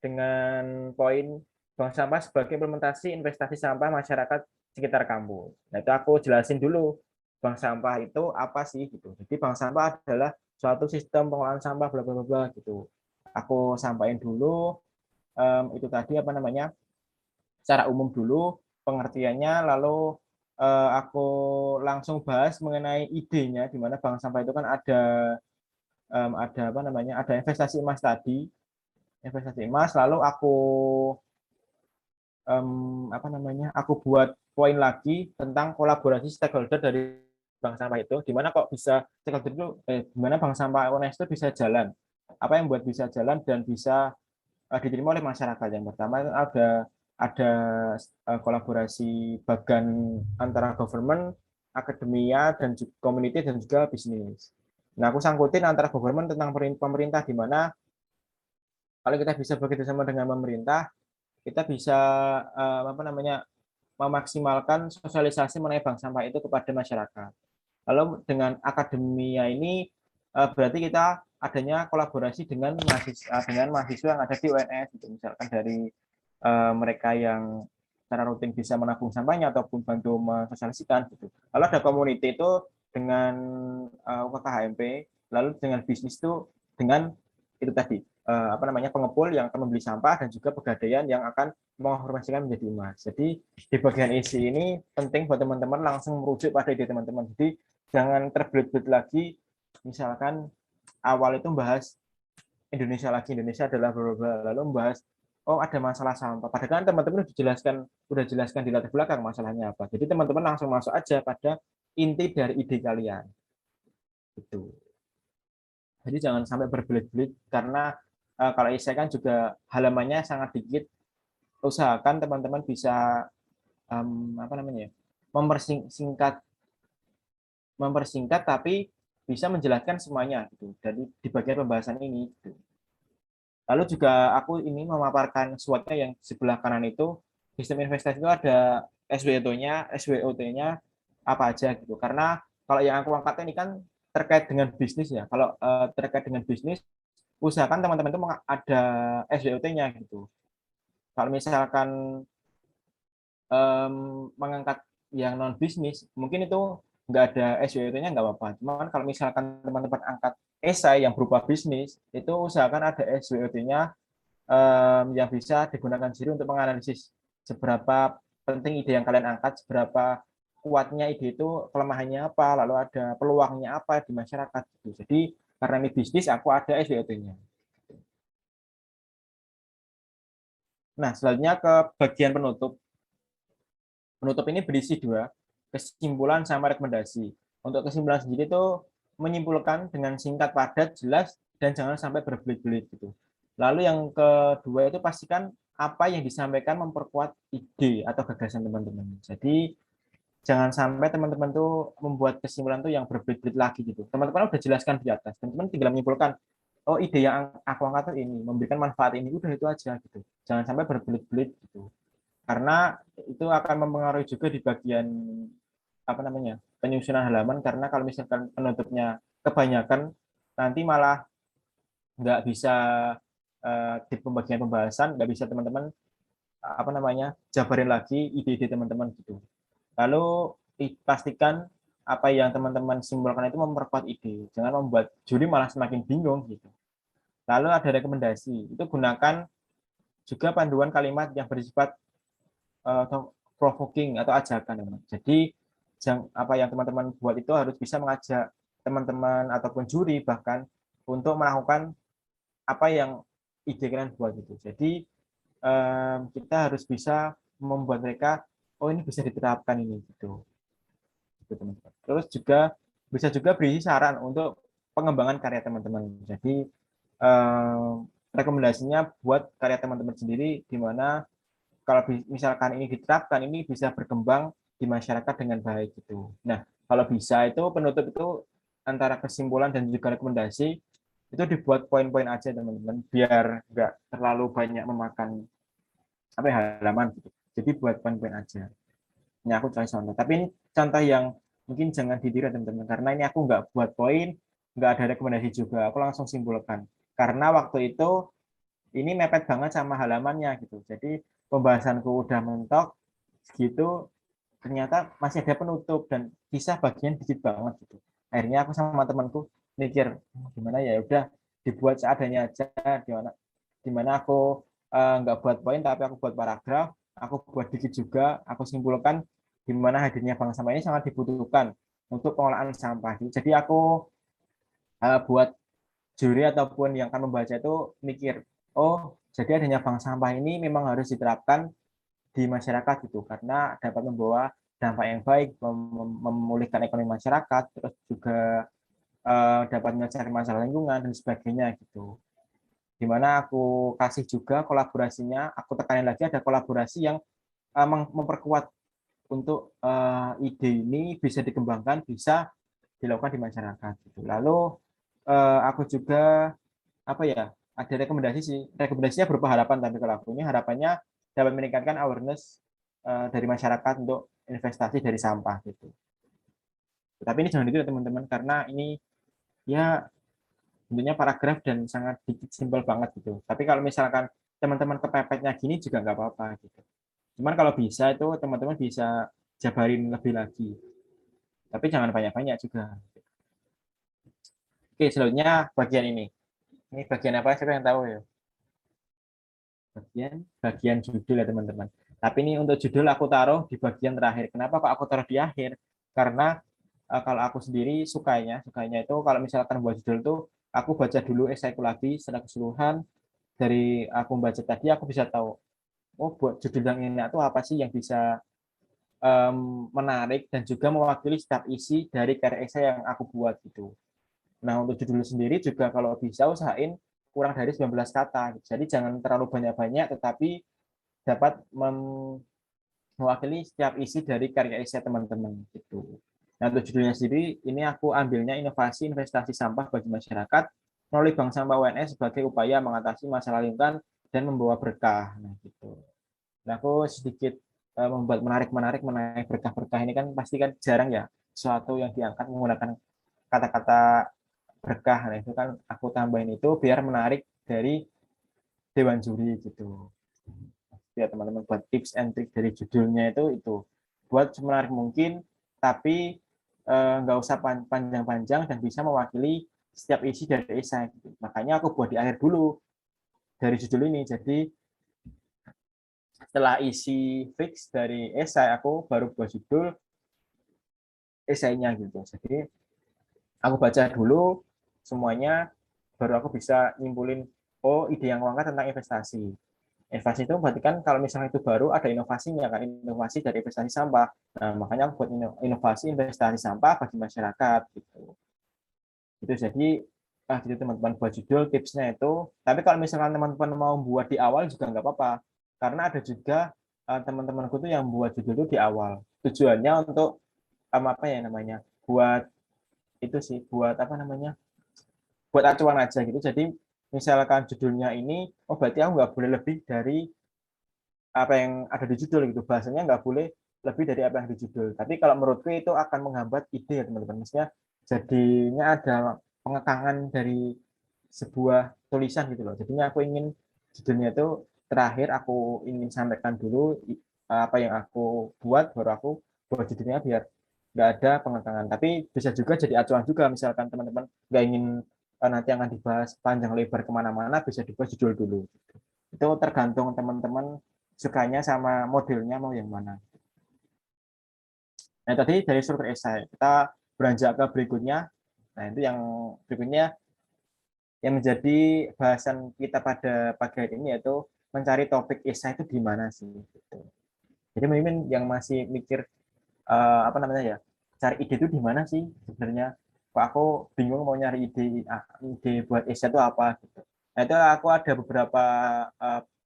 dengan poin bank sampah sebagai implementasi investasi sampah masyarakat sekitar kampus. Nah, itu aku jelasin dulu bank sampah itu apa sih gitu. Jadi bank sampah adalah suatu sistem pengelolaan sampah bla bla bla gitu. Aku sampaikan dulu itu tadi apa namanya? Secara umum dulu pengertiannya, lalu aku langsung bahas mengenai idenya, di mana bank sampah itu kan ada apa namanya, ada investasi emas tadi, investasi emas. Lalu aku apa namanya, aku buat poin lagi tentang kolaborasi stakeholder dari bank sampah itu, di mana kok bisa stakeholder itu, di mana bank sampah UNES itu bisa jalan, apa yang buat bisa jalan dan bisa diterima oleh masyarakat. Yang pertama ada kolaborasi bagan antara government, akademia, dan community, dan juga bisnis. Nah, aku sangkutin antara government tentang pemerintah, di mana kalau kita bisa bekerja sama dengan pemerintah, kita bisa apa namanya, memaksimalkan sosialisasi mengenai bank sampah itu kepada masyarakat. Lalu dengan akademia ini berarti kita adanya kolaborasi dengan mahasiswa yang ada di UNS, gitu. Misalkan dari mereka yang secara rutin bisa menabung sampahnya ataupun bantu mensosialisasikan gitu. Lalu ada community itu dengan UKKHMP, lalu dengan bisnis itu dengan itu tadi apa namanya, pengepul yang akan membeli sampah, dan juga pegadaian yang akan menginformasikan menjadi emas. Jadi di bagian isi ini penting buat teman-teman langsung merujuk pada ide teman-teman. Jadi jangan terbelit-belit lagi, misalkan awal itu membahas Indonesia lagi, Indonesia adalah bla bla, lalu membahas oh ada masalah sampah. Padahal kan teman-teman udah jelaskan di latar belakang masalahnya apa. Jadi teman-teman langsung masuk aja pada inti dari ide kalian. Itu. Jadi jangan sampai berbelit-belit, karena kalau saya kan juga halamannya sangat dikit. Usahakan teman-teman bisa apa namanya, mempersingkat tapi bisa menjelaskan semuanya gitu. Jadi di bagian pembahasan ini gitu. Lalu juga aku ini memaparkan SWOT-nya yang sebelah kanan itu, sistem investasi itu ada SWOT-nya apa aja gitu. Karena kalau yang aku angkat ini kan terkait dengan bisnis ya. Kalau terkait dengan bisnis, usahakan teman-teman itu ada SWOT-nya gitu. Kalau misalkan mengangkat yang non bisnis, mungkin itu nggak ada SWOT-nya nggak apa-apa. Cuman kalau misalkan teman-teman angkat esai yang berupa bisnis, itu usahakan ada SWOT-nya yang bisa digunakan sendiri untuk menganalisis seberapa penting ide yang kalian angkat, seberapa kuatnya ide itu, kelemahannya apa, lalu ada peluangnya apa di masyarakat gitu. Jadi karena ini bisnis, aku ada SWOT-nya. Nah, selanjutnya ke bagian penutup. Penutup ini berisi 2, kesimpulan sama rekomendasi. Untuk kesimpulan sendiri itu menyimpulkan dengan singkat, padat, jelas, dan jangan sampai berbelit-belit gitu. Lalu yang kedua itu pastikan apa yang disampaikan memperkuat ide atau gagasan teman-teman. Jadi jangan sampai teman-teman tuh membuat kesimpulan tuh yang berbelit-belit lagi gitu. Teman-teman udah jelaskan di atas, teman-teman tinggal menyimpulkan, oh ide yang aku angkat ini memberikan manfaat ini, udah itu aja gitu. Jangan sampai berbelit-belit gitu. Karena itu akan mempengaruhi juga di bagian penyusunan halaman, karena kalau misalkan penutupnya kebanyakan nanti malah nggak bisa di pembagian pembahasan nggak bisa teman-teman jabarin lagi ide-ide teman-teman gitu. Lalu pastikan apa yang teman-teman simpulkan itu memperkuat ide, jangan membuat juri malah semakin bingung gitu. Lalu ada rekomendasi, itu gunakan juga panduan kalimat yang bersifat provoking atau ajakan. Jadi apa yang teman-teman buat itu harus bisa mengajak teman-teman ataupun juri bahkan untuk melakukan apa yang ide kalian buat gitu. Jadi kita harus bisa membuat mereka, oh ini bisa diterapkan ini gitu. Teman-teman. Terus juga bisa juga berisi saran untuk pengembangan karya teman-teman. Jadi rekomendasinya buat karya teman-teman sendiri, di mana kalau misalkan ini diterapkan, ini bisa berkembang di masyarakat dengan baik gitu. Nah, kalau bisa itu penutup itu antara kesimpulan dan juga rekomendasi itu dibuat poin-poin aja teman-teman, biar nggak terlalu banyak memakan halaman gitu. Jadi buat poin-poin aja. Ini aku kasih contoh. Tapi ini contoh yang mungkin jangan ditiru teman-teman, karena ini aku nggak buat poin, nggak ada rekomendasi juga. Aku langsung simpulkan. Karena waktu itu ini mepet banget sama halamannya gitu. Jadi pembahasanku udah mentok segitu, ternyata masih ada penutup dan kisah bagian dikit banget gitu. Akhirnya aku sama temanku mikir gimana ya, udah dibuat seadanya aja, dimana aku nggak buat poin tapi aku buat paragraf, aku buat dikit juga, aku simpulkan di mana hadirnya bank sampah ini sangat dibutuhkan untuk pengelolaan sampah. Jadi aku buat juri ataupun yang akan membaca itu mikir, oh jadi adanya bank sampah ini memang harus diterapkan di masyarakat gitu, karena dapat membawa dampak yang baik, memulihkan ekonomi masyarakat, terus juga dapat menyelesaikan masalah lingkungan dan sebagainya gitu. Dimana aku kasih juga kolaborasinya, aku tekanin lagi ada kolaborasi yang memperkuat untuk ide ini bisa dikembangkan, bisa dilakukan di masyarakat gitu. Lalu aku juga ada rekomendasi sih, rekomendasinya berupa harapan, tapi kalau aku ini harapannya dapat meningkatkan awareness dari masyarakat untuk investasi dari sampah gitu. Tapi ini jangan ditiru teman-teman, karena ini ya bentuknya paragraf dan sangat dikit, simpel banget gitu. Tapi kalau misalkan teman-teman kepepetnya gini juga nggak apa-apa gitu. Cuman kalau bisa itu teman-teman bisa jabarin lebih lagi. Tapi jangan banyak-banyak juga. Oke, selanjutnya bagian ini. Ini bagian apa? Siapa yang tahu ya? Bagian judul ya teman-teman. Tapi ini untuk judul aku taruh di bagian terakhir. Kenapa kok aku taruh di akhir? Karena kalau aku sendiri sukanya itu kalau misalkan buat judul tuh aku baca dulu esaiku lagi secara keseluruhan. Dari aku membaca tadi aku bisa tahu, oh buat judul yang ini itu apa sih yang bisa menarik dan juga mewakili setiap isi dari karya esai yang aku buat gitu. Nah, untuk judul sendiri juga kalau bisa usahain kurang dari 19 kata. Jadi jangan terlalu banyak-banyak, tetapi dapat mewakili setiap isi dari karya esai teman-teman gitu. Nah, untuk judulnya sendiri, ini aku ambilnya inovasi investasi sampah bagi masyarakat melalui Bank Sampah UNS sebagai upaya mengatasi masalah lingkungan dan membawa berkah. Nah, gitu. Nah, aku sedikit membuat menarik berkah-berkah ini kan pasti kan jarang ya sesuatu yang diangkat menggunakan kata-kata berkah. Nah, itu kan aku tambahin itu biar menarik dari dewan juri gitu. Ya teman-teman, buat tips and trick dari judulnya itu buat semenarik mungkin, tapi nggak usah panjang-panjang dan bisa mewakili setiap isi dari esai gitu. Makanya aku buat di akhir dulu dari judul ini. Jadi setelah isi fix dari esai aku baru buat judul esainya gitu. Jadi aku baca dulu semuanya, baru aku bisa nyimpulin, oh ide yang aku angkat tentang investasi. Investasi itu berarti kan kalau misalnya itu baru ada inovasinya kan, inovasi dari investasi sampah. Nah, makanya aku buat inovasi investasi sampah bagi masyarakat gitu. Itu jadi gitu teman-teman buat judul tipsnya itu. Tapi kalau misalkan teman-teman mau buat di awal juga nggak apa-apa. Karena ada juga teman-temanku tuh yang buat judul itu di awal. Tujuannya untuk buat itu sih, buat buat acuan aja gitu. Jadi misalkan judulnya ini, oh berarti aku nggak boleh lebih dari apa yang ada di judul gitu. Bahasanya nggak boleh lebih dari apa yang di judul. Tapi kalau menurutku itu akan menghambat ide ya teman-teman. Maksudnya jadinya ada pengekangan dari sebuah tulisan gitu loh. Jadinya aku ingin judulnya itu terakhir aku ingin sampaikan dulu apa yang aku buat, baru aku buat judulnya biar nggak ada pengekangan. Tapi bisa juga jadi acuan juga, misalkan teman-teman nggak ingin nanti akan dibahas panjang lebar kemana-mana, bisa dibuat judul dulu. Itu tergantung teman-teman sukanya sama modelnya mau yang mana. Nah tadi dari struktur esai, kita beranjak ke berikutnya. Nah itu yang berikutnya yang menjadi bahasan kita pada pagi hari ini, yaitu mencari topik esai itu di mana sih. Gitu. Jadi mungkin yang masih mikir apa namanya ya, cari ide itu di mana sih sebenarnya. Kok aku bingung mau nyari ide buat esai itu apa gitu. Nah itu aku ada beberapa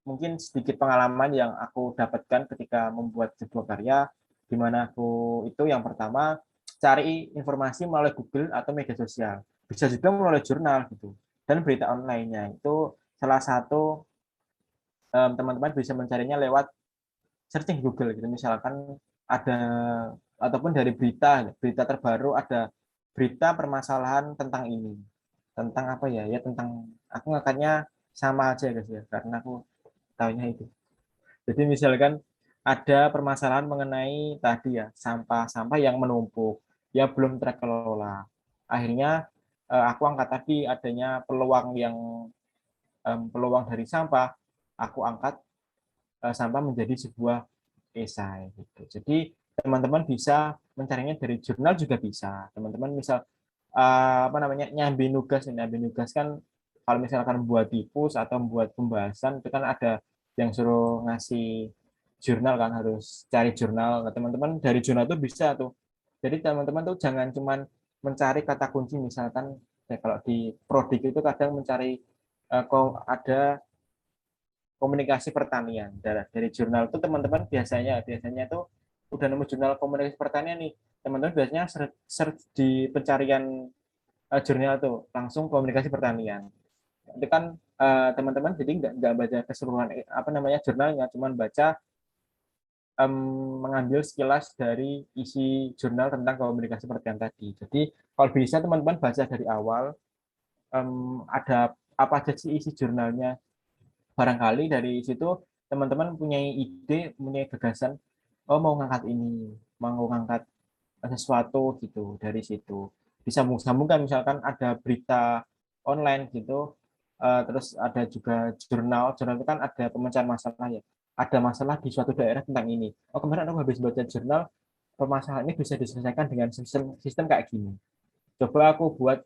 mungkin sedikit pengalaman yang aku dapatkan ketika membuat sebuah karya, di mana aku itu yang pertama cari informasi melalui Google atau media sosial. Bisa juga melalui jurnal gitu. Dan berita online-nya itu salah satu teman-teman bisa mencarinya lewat searching Google gitu. Misalkan ada ataupun dari berita terbaru ada berita permasalahan tentang ini. Tentang apa ya? Ya tentang, aku ngangkatnya sama aja guys ya, karena aku tahunya itu. Jadi misalkan ada permasalahan mengenai tadi ya, sampah-sampah yang menumpuk, ya belum terkelola. Akhirnya aku angkat tadi adanya peluang dari sampah, aku angkat sampah menjadi sebuah esai gitu. Jadi teman-teman bisa mencarinya dari jurnal juga bisa. Teman-teman misal apa namanya nyambi nugas kan, kalau misalkan buat tipus atau buat pembahasan itu kan ada yang suruh ngasih jurnal kan, harus cari jurnal. Nah, teman-teman dari jurnal itu bisa tuh. Jadi teman-teman tuh jangan cuman mencari kata kunci, misalkan ya kalau di Prodik itu kadang mencari kok ada komunikasi pertanian dari jurnal itu, teman-teman biasanya tuh udah nemu jurnal komunikasi pertanian nih, teman-teman biasanya search di pencarian jurnal tuh langsung komunikasi pertanian. Itu kan teman-teman jadi nggak baca keseluruhan apa namanya jurnalnya, cuman baca mengambil sekilas dari isi jurnal tentang komunikasi pertanian tadi. Jadi kalau bisa teman-teman baca dari awal, ada apa aja sih isi jurnalnya. Barangkali dari situ teman-teman punya ide, punya gagasan, oh mau ngangkat ini, mau ngangkat sesuatu gitu dari situ. Disambung-sambungkan, misalkan ada berita online gitu, terus ada juga jurnal itu kan ada pemecahan masalah ya. Ada masalah di suatu daerah tentang ini. Oh kemarin aku habis baca jurnal, permasalahan ini bisa diselesaikan dengan sistem kayak gini. Coba aku buat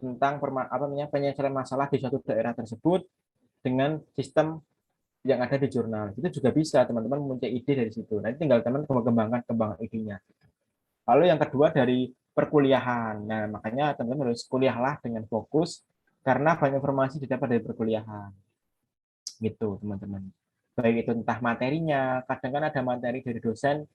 tentang penyelesaian masalah di suatu daerah tersebut dengan sistem yang ada di jurnal. Itu juga bisa teman-teman mempunyai ide dari situ. Nanti tinggal teman-teman kembangkan idenya. Lalu yang kedua dari perkuliahan. Nah, makanya teman-teman harus kuliahlah dengan fokus karena banyak informasi didapat dari perkuliahan. Gitu, teman-teman. Baik itu entah materinya, kadang kan ada materi dari dosen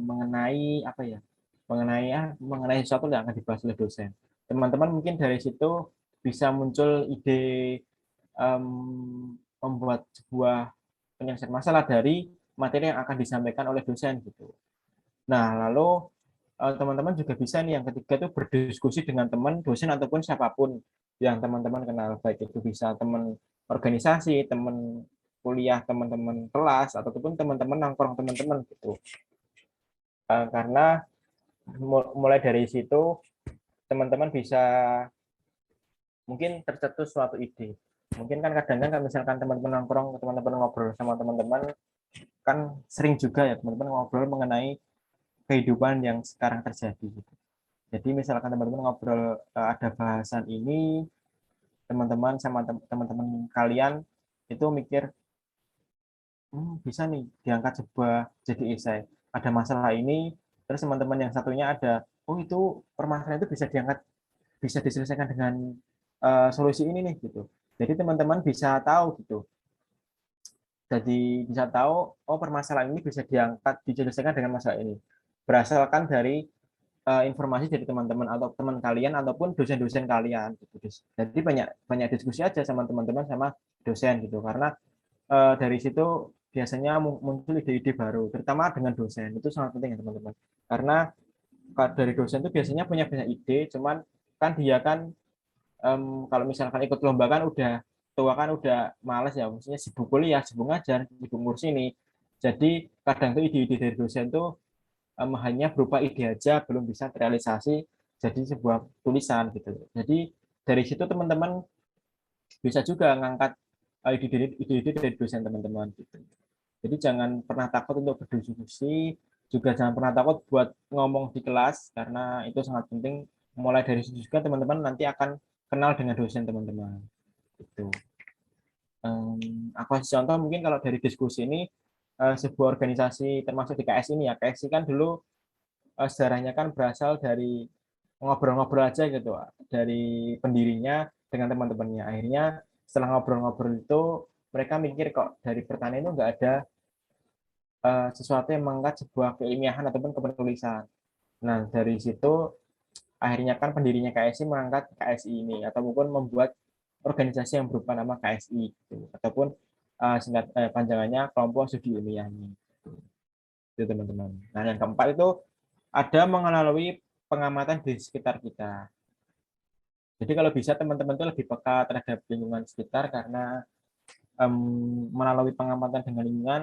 mengenai apa ya? Mengenai sesuatu yang akan dibahas oleh dosen. Teman-teman mungkin dari situ bisa muncul ide membuat sebuah penyelesaian masalah dari materi yang akan disampaikan oleh dosen gitu. Nah, lalu teman-teman juga bisa nih yang ketiga itu berdiskusi dengan teman, dosen ataupun siapapun yang teman-teman kenal, baik itu bisa teman organisasi, teman kuliah, teman-teman kelas, ataupun teman-teman nongkrong teman-teman gitu. Karena mulai dari situ teman-teman bisa mungkin tercetus suatu ide. Mungkin kan kadang-kadang kan misalkan teman-teman nongkrong, teman-teman ngobrol sama teman-teman, kan sering juga ya teman-teman ngobrol mengenai kehidupan yang sekarang terjadi. Gitu. Jadi misalkan teman-teman ngobrol ada bahasan ini, teman-teman sama teman-teman kalian itu mikir, bisa nih diangkat sebuah jadi esai. Ada masalah ini, terus teman-teman yang satunya ada, oh itu permasalahan itu bisa diselesaikan dengan solusi ini nih gitu. Jadi teman-teman bisa tahu gitu. Jadi bisa tahu, oh permasalahan ini bisa diselesaikan dengan masalah ini. Berasalkan dari informasi dari teman-teman atau teman kalian ataupun dosen-dosen kalian. Gitu. Jadi banyak diskusi aja sama teman-teman sama dosen gitu. Karena dari situ biasanya muncul ide-ide baru, terutama dengan dosen. Itu sangat penting ya teman-teman. Karena dari dosen itu biasanya punya banyak ide, cuman kan dia kan kalau misalkan ikut lomba kan udah tua kan udah males ya, maksudnya sibuk kuliah, sibuk ngajar, sibuk ngurus ini. Jadi kadang tuh ide-ide dari dosen tuh hanya berupa ide aja, belum bisa terrealisasi jadi sebuah tulisan gitu. Jadi dari situ teman-teman bisa juga ngangkat ide-ide dari dosen teman-teman gitu. Jadi jangan pernah takut untuk berdiskusi, juga jangan pernah takut buat ngomong di kelas karena itu sangat penting. Mulai dari situ juga teman-teman nanti akan kenal dengan dosen teman-teman. Gitu. Aku kasih contoh mungkin kalau dari diskusi ini sebuah organisasi termasuk di KSI ini ya, KSI kan dulu sejarahnya kan berasal dari ngobrol-ngobrol aja gitu dari pendirinya dengan teman-temannya. Akhirnya setelah ngobrol-ngobrol itu mereka mikir kok dari pertanian itu nggak ada sesuatu yang mengangkat sebuah keilmiahan ataupun kepenulisan. Nah dari situ akhirnya kan pendirinya KSI mengangkat KSI ini ataupun membuat organisasi yang berupa nama KSI gitu. Ataupun panjangannya kelompok studi ilmiah ini. Itu teman-teman. Nah yang keempat itu ada melalui pengamatan di sekitar kita. Jadi kalau bisa teman-teman itu lebih peka terhadap lingkungan sekitar karena melalui pengamatan dengan lingkungan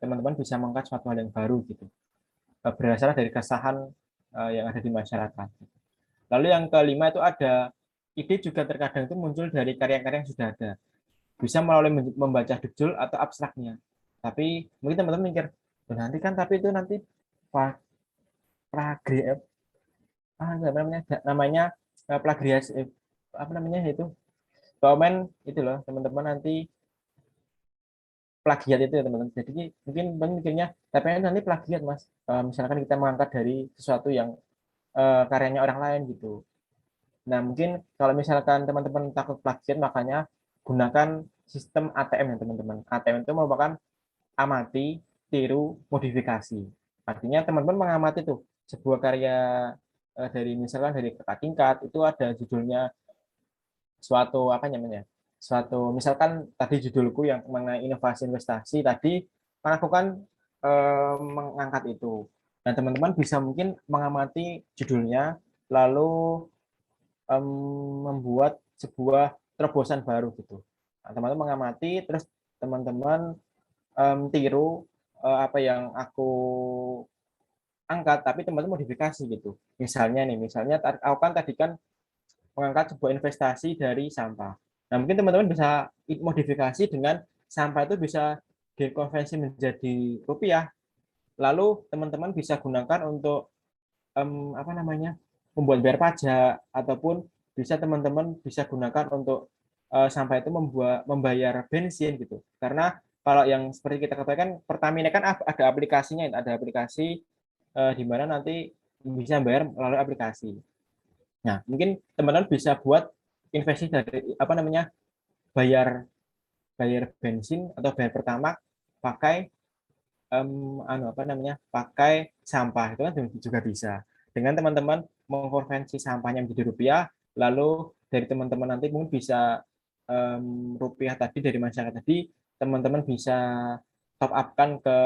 teman-teman bisa mengangkat suatu hal yang baru gitu. Berdasarkan dari keresahan yang ada di masyarakat. Lalu yang kelima itu ada ide juga terkadang itu muncul dari karya-karya yang sudah ada. Bisa melalui membaca judul atau abstraknya. Tapi mungkin teman-teman mikir, nanti kan tapi itu nanti namanya plagiasi apa namanya itu komen itu loh teman-teman nanti plagiat itu ya teman-teman. Jadi mungkin mikirnya tapi nanti plagiat mas. Misalkan kita mengangkat dari sesuatu yang karyanya orang lain gitu. Nah mungkin kalau misalkan teman-teman takut plagiat makanya gunakan sistem ATM ya teman-teman. ATM itu merupakan amati, tiru, modifikasi. Artinya teman-teman mengamati tuh sebuah karya dari misalkan dari kakak tingkat itu ada judulnya suatu apa namanya suatu misalkan tadi judulku yang mengenai inovasi investasi tadi aku kan mengangkat itu dan teman-teman bisa mungkin mengamati judulnya lalu membuat sebuah terobosan baru gitu. Nah, teman-teman mengamati terus teman-teman tiru apa yang aku angkat tapi teman-teman modifikasi gitu. Misalnya aku kan tadi kan mengangkat sebuah investasi dari sampah. Nah, mungkin teman-teman bisa modifikasi dengan sampah itu bisa dikonversi menjadi rupiah. Lalu teman-teman bisa gunakan untuk apa namanya? Membuat bayar pajak ataupun bisa teman-teman bisa gunakan untuk sampah itu membayar bensin gitu. Karena kalau yang seperti kita katakan Pertamina kan ada aplikasinya, ada aplikasi di mana nanti bisa bayar melalui aplikasi. Nah, mungkin teman-teman bisa buat investasi dari apa namanya bayar bensin atau bayar pertama pakai apa namanya pakai sampah itu kan juga bisa. Dengan teman-teman mengkonversi sampahnya menjadi rupiah, lalu dari teman-teman nanti mungkin bisa rupiah tadi dari masyarakat tadi teman-teman bisa top up-kan ke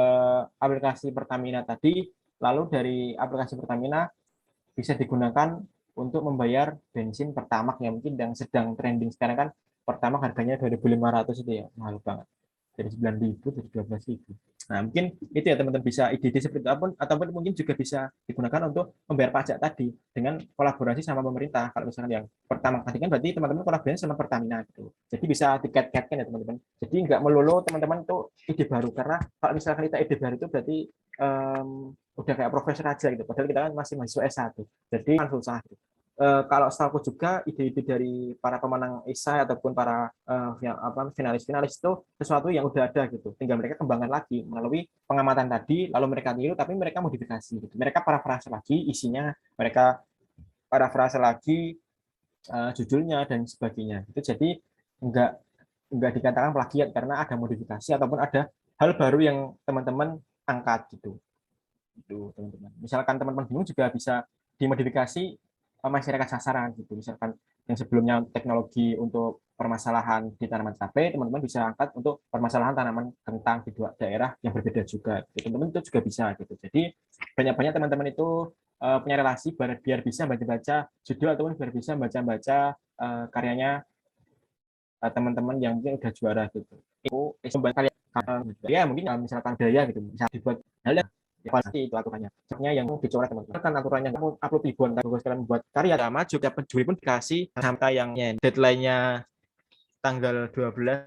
aplikasi Pertamina tadi, lalu dari aplikasi Pertamina bisa digunakan untuk membayar bensin Pertamax yang mungkin yang sedang trending sekarang kan Pertamax harganya 2.500 itu ya mahal banget dari 9.000 dari 12.000. Nah mungkin itu ya teman-teman bisa ide-ide seperti itu ataupun mungkin juga bisa digunakan untuk membayar pajak tadi dengan kolaborasi sama pemerintah. Kalau misalkan yang Pertamax tadi kan berarti teman-teman kolaborasi sama Pertamina gitu. Jadi bisa diket-ketkan ya teman-teman. Jadi nggak melulu teman-teman tuh ide baru karena kalau misalkan kita ide baru itu berarti udah kayak profesor aja gitu. Padahal kita kan masih mahasiswa S1. Jadi kan susah. Gitu. Kalau setahu juga ide-ide dari para pemenang esai ataupun para finalis-finalis itu sesuatu yang udah ada gitu. Tinggal mereka kembangkan lagi melalui pengamatan tadi, lalu mereka tiru, tapi mereka modifikasi. Gitu. Mereka parafrase lagi isinya, mereka parafrase lagi judulnya dan sebagainya. Itu jadi enggak dikatakan plagiat karena ada modifikasi ataupun ada hal baru yang teman-teman angkat gitu. Itu teman-teman. Misalkan teman-teman bingung juga bisa dimodifikasi masyarakat sasaran gitu. Misalkan yang sebelumnya teknologi untuk permasalahan di tanaman cabai, teman-teman bisa angkat untuk permasalahan tanaman kentang di dua daerah yang berbeda juga. Teman-teman itu juga bisa gitu. Jadi banyak-banyak teman-teman itu punya relasi biar bisa baca-baca judul ataupun biar bisa baca-baca karyanya teman-teman yang mungkin udah juara gitu. Itu kalian ya mungkin misalkan daya gitu, bisa dibuat hal yang pasti itu aturannya. Sebenarnya yang dicoret teman-teman kan aturannya kamu upload ribuan kalau kalian membuat karya maju tiap penjuri pun dikasih sampai yang deadline-nya tanggal 12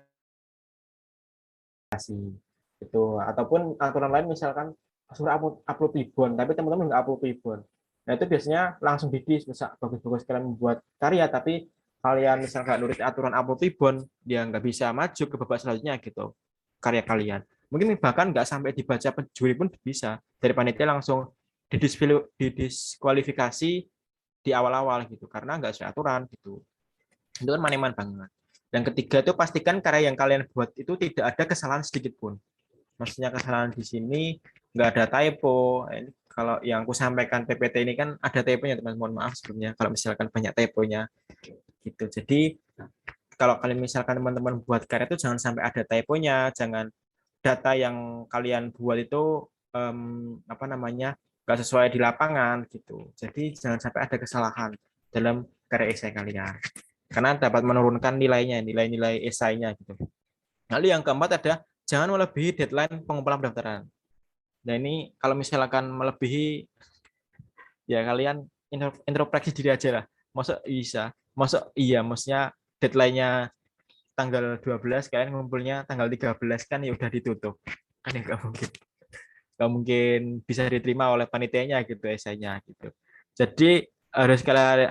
kasih itu, ataupun aturan lain misalkan suruh upload ribbon tapi teman-teman nggak upload ribbon, nah itu biasanya langsung didis. Bisa bagus-bagus kalian membuat karya tapi kalian misal nggak nurut aturan upload ribbon, dia nggak bisa maju ke babak selanjutnya gitu karya kalian. Mungkin bahkan nggak sampai dibaca penjuri pun bisa, dari panitia langsung didiskualifikasi di awal-awal gitu karena nggak sesuai aturan gitu. Itu kan maneman banget. Dan ketiga itu pastikan karya yang kalian buat itu tidak ada kesalahan sedikit pun. Maksudnya kesalahan di sini nggak ada typo. Ini kalau yang aku sampaikan PPT ini kan ada typonya teman-teman. Mohon maaf sebelumnya kalau misalkan banyak typonya gitu. Jadi kalau kalian misalkan teman-teman buat karya itu jangan sampai ada typonya, jangan data yang kalian buat itu apa namanya nggak sesuai di lapangan gitu. Jadi jangan sampai ada kesalahan dalam karya esai kalian, karena dapat menurunkan nilainya, nilai-nilai esainya gitu. Lalu yang keempat ada jangan melebihi deadline pengumpulan pendaftaran. Nah ini kalau misalkan melebihi, ya kalian introspeksi diri aja lah. Masuk bisa, masuk iya, maksudnya deadline-nya tanggal 12 kalian ngumpulnya tanggal 13 kan ya udah ditutup. Kan ya nggak mungkin. Nggak mungkin bisa diterima oleh panitianya gitu esainya gitu. Jadi harus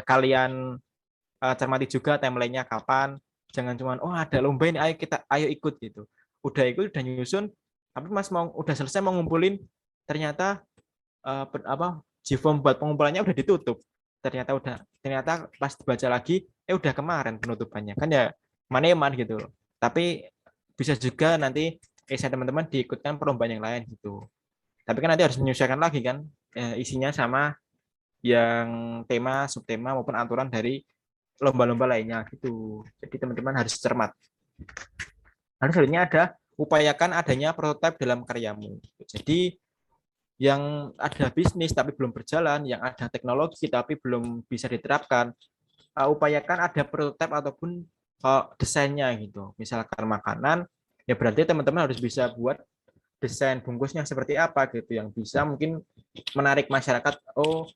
kalian cermati juga timelinenya kapan. Jangan cuma oh ada lomba ini ayo ikut gitu. Udah ikut udah nyusun tapi Mas mau udah selesai mau ngumpulin ternyata Gform buat pengumpulannya udah ditutup. Ternyata pas dibaca lagi udah kemarin penutupannya. Kan ya maneman gitu. Tapi bisa juga nanti esai teman-teman diikutkan perlombaan yang lain gitu. Tapi kan nanti harus menyesuaikan lagi kan isinya sama yang tema, subtema maupun aturan dari lomba-lomba lainnya gitu. Jadi teman-teman harus cermat. Lalu selanjutnya ada upayakan adanya prototipe dalam karyamu. Jadi yang ada bisnis tapi belum berjalan, yang ada teknologi tapi belum bisa diterapkan, upayakan ada prototipe ataupun desainnya gitu. Misalkan makanan, ya berarti teman-teman harus bisa buat desain bungkusnya seperti apa gitu, yang bisa mungkin menarik masyarakat. Oh,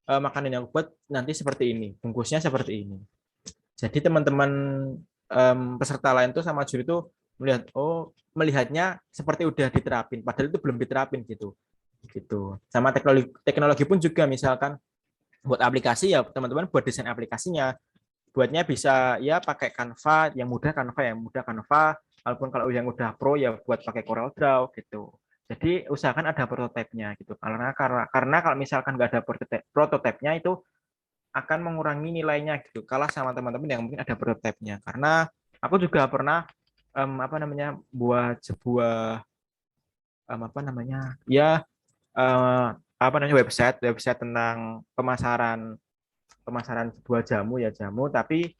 makanan yang buat nanti seperti ini, bungkusnya seperti ini. Jadi teman-teman peserta lain tuh sama juri tuh melihatnya seperti udah diterapin, padahal itu belum diterapin gitu. Sama teknologi pun juga, misalkan buat aplikasi ya teman-teman buat desain aplikasinya, buatnya bisa ya pakai Canva yang mudah Canva, walaupun kalau yang udah pro ya buat pakai Corel Draw gitu. Jadi usahakan ada prototipenya gitu, karena kalau misalkan nggak ada prototipenya itu akan mengurangi nilainya gitu, kalah sama teman-teman yang mungkin ada prototipenya. Karena aku juga pernah buat sebuah website tentang pemasaran sebuah jamu, tapi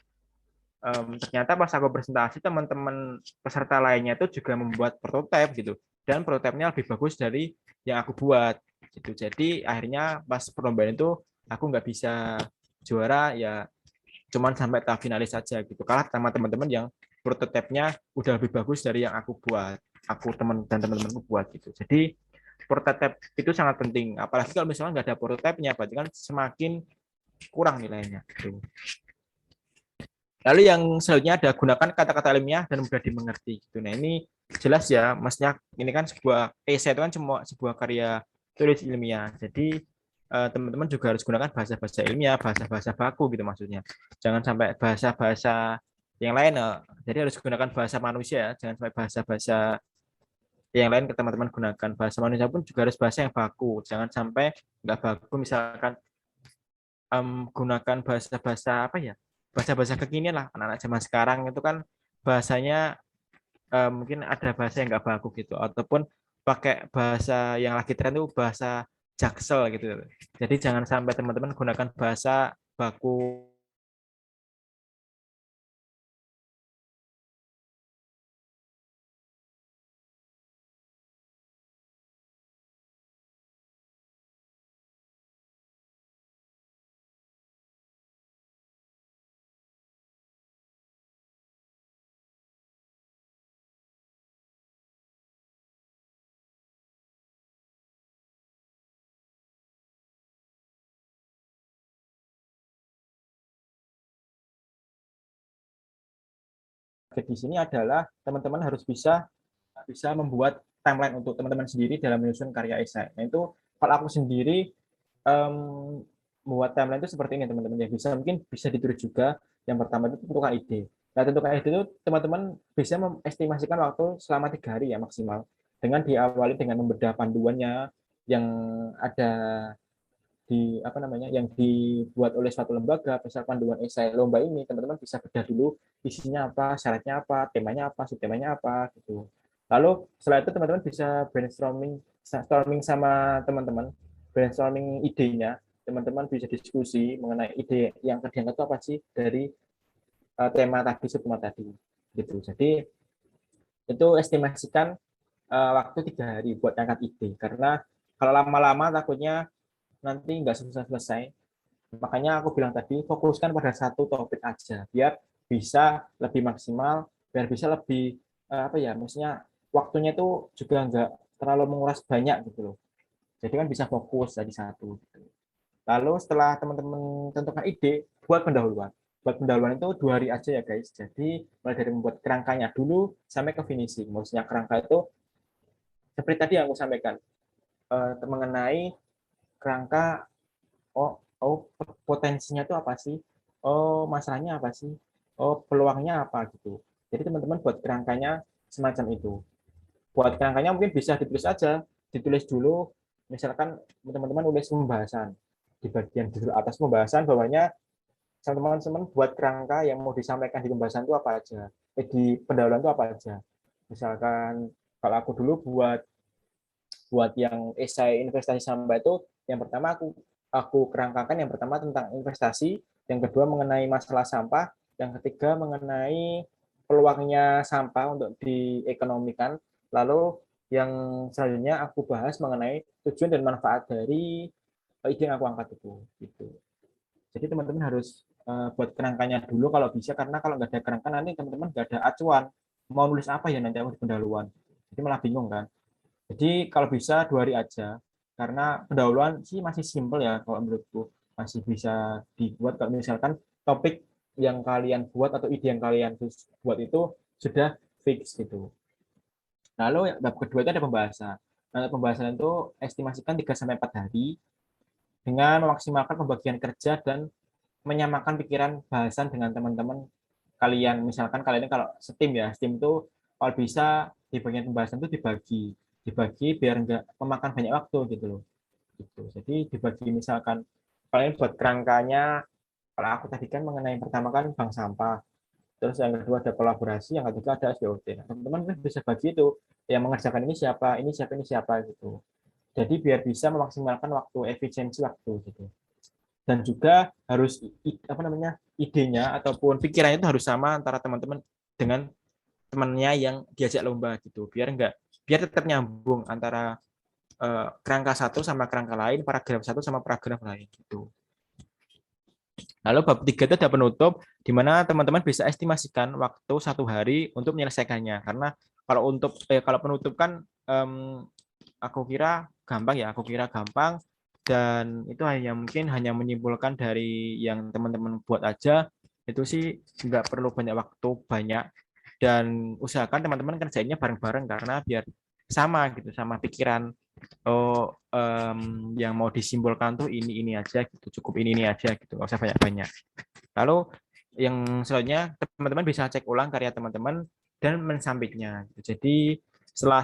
ternyata pas aku presentasi teman-teman peserta lainnya itu juga membuat prototipe gitu, dan prototipenya lebih bagus dari yang aku buat gitu. Jadi akhirnya pas perlombaan itu aku nggak bisa juara, ya cuman sampai tahap finalis saja gitu, kalah sama teman-teman yang prototipenya udah lebih bagus dari yang aku buat, teman-temanku buat gitu. Jadi prototipe itu sangat penting, apalagi kalau misalnya nggak ada prototipenya berarti kan semakin kurang nilainya gitu. Lalu yang selanjutnya ada gunakan kata-kata ilmiah dan mudah dimengerti gitu. Nah ini jelas ya, maksudnya ini kan sebuah esai itu kan cuma sebuah karya tulis ilmiah. Jadi teman-teman juga harus gunakan bahasa-bahasa ilmiah, bahasa-bahasa baku gitu maksudnya. Jangan sampai bahasa-bahasa yang lain. Jadi harus gunakan bahasa manusia, jangan sampai bahasa-bahasa yang lain ke teman-teman gunakan. Bahasa manusia pun juga harus bahasa yang baku. Jangan sampai nggak baku, misalkan gunakan bahasa-bahasa bahasa-bahasa kekinian lah. Anak-anak zaman sekarang itu kan bahasanya mungkin ada bahasa yang nggak baku gitu, ataupun pakai bahasa yang lagi tren itu bahasa Jaksel gitu. Jadi jangan sampai teman-teman gunakan bahasa baku target di sini adalah teman-teman harus bisa membuat timeline untuk teman-teman sendiri dalam menyusun karya esai. Nah, itu kalau aku sendiri membuat timeline itu seperti ini, teman-teman. Ya, mungkin bisa ditulis juga. Yang pertama itu tentukan ide. Nah, tentukan ide itu teman-teman bisa mengestimasikan waktu selama 3 hari ya maksimal. Dengan diawali dengan membedah panduannya yang ada yang dibuat oleh suatu lembaga, misal panduan esai lomba ini, teman-teman bisa bedah dulu isinya apa, syaratnya apa, temanya apa, subtemanya apa, gitu. Lalu setelah itu teman-teman bisa brainstorming sama teman-teman, brainstorming idenya, teman-teman bisa diskusi mengenai ide yang diangkat itu apa sih dari tema tadi, subtema tadi, gitu. Jadi itu estimasikan waktu 3 hari buat angkat ide, karena kalau lama-lama takutnya nanti nggak selesai. Makanya aku bilang tadi, fokuskan pada satu topik aja, biar bisa lebih maksimal, biar bisa lebih maksudnya waktunya itu juga nggak terlalu menguras banyak gitu loh. Jadi kan bisa fokus dari satu. Gitu. Lalu setelah teman-teman tentukan ide, buat pendahuluan. Buat pendahuluan itu 2 hari aja ya guys. Jadi mulai dari membuat kerangkanya dulu sampai ke finishing. Maksudnya kerangka itu seperti tadi yang aku sampaikan mengenai kerangka potensinya itu apa sih? Masalahnya apa sih? Peluangnya apa gitu. Jadi teman-teman buat kerangkanya semacam itu. Buat kerangkanya mungkin bisa ditulis aja, ditulis dulu. Misalkan teman-teman nulis pembahasan di bagian judul atas pembahasan, bawahnya teman-teman buat kerangka yang mau disampaikan di pembahasan itu apa aja, di pendahuluan itu apa aja. Misalkan kalau aku dulu buat yang esai investasi sampah itu, yang pertama aku kerangkakan yang pertama tentang investasi, yang kedua mengenai masalah sampah, yang ketiga mengenai peluangnya sampah untuk diekonomikan, lalu yang selanjutnya aku bahas mengenai tujuan dan manfaat dari ide yang aku angkat itu. Gitu. Jadi teman-teman harus buat kerangkanya dulu kalau bisa, karena kalau nggak ada kerangka nanti teman-teman nggak ada acuan mau nulis apa ya nanti aku di pendahuluan. Jadi malah bingung kan. Jadi kalau bisa 2 hari aja, karena pendahuluan sih masih simpel ya kalau menurutku, masih bisa dibuat kalau misalkan topik yang kalian buat atau ide yang kalian buat itu sudah fix gitu. Lalu bab kedua itu ada pembahasan. Nah, pembahasan itu estimasikan 3-4 hari dengan memaksimalkan pembagian kerja dan menyamakan pikiran bahasan dengan teman-teman kalian. Misalkan kalian kalau STEAM ya, STEAM itu kalau bisa di bagian pembahasan itu dibagi biar nggak memakan banyak waktu gitu loh. Gitu. Jadi dibagi, misalkan kalian buat kerangkanya, kalau aku tadi kan mengenai yang pertama kan bank sampah, terus yang kedua ada kolaborasi, yang ketiga ada SBOT. Nah, teman-teman bisa bagi itu, yang mengerjakan ini siapa, ini siapa gitu. Jadi biar bisa memaksimalkan waktu, efisiensi waktu gitu. Dan juga harus idenya ataupun pikirannya itu harus sama antara teman-teman dengan temannya yang diajak lomba gitu, biar tetap nyambung antara kerangka satu sama kerangka lain, paragraf satu sama paragraf lain gitu. Lalu bab 3 itu ada penutup, di mana teman-teman bisa estimasikan waktu 1 hari untuk menyelesaikannya. Karena kalau penutup kan aku kira gampang dan itu mungkin hanya menyimpulkan dari yang teman-teman buat aja, itu sih nggak perlu banyak waktu banyak, dan usahakan teman-teman kerjainnya bareng-bareng karena biar sama gitu, sama pikiran. Yang mau disimpulkan tuh ini aja gitu, cukup ini aja gitu, nggak usah banyak-banyak. Lalu yang selanjutnya teman-teman bisa cek ulang karya teman-teman dan mensampingnya. Jadi setelah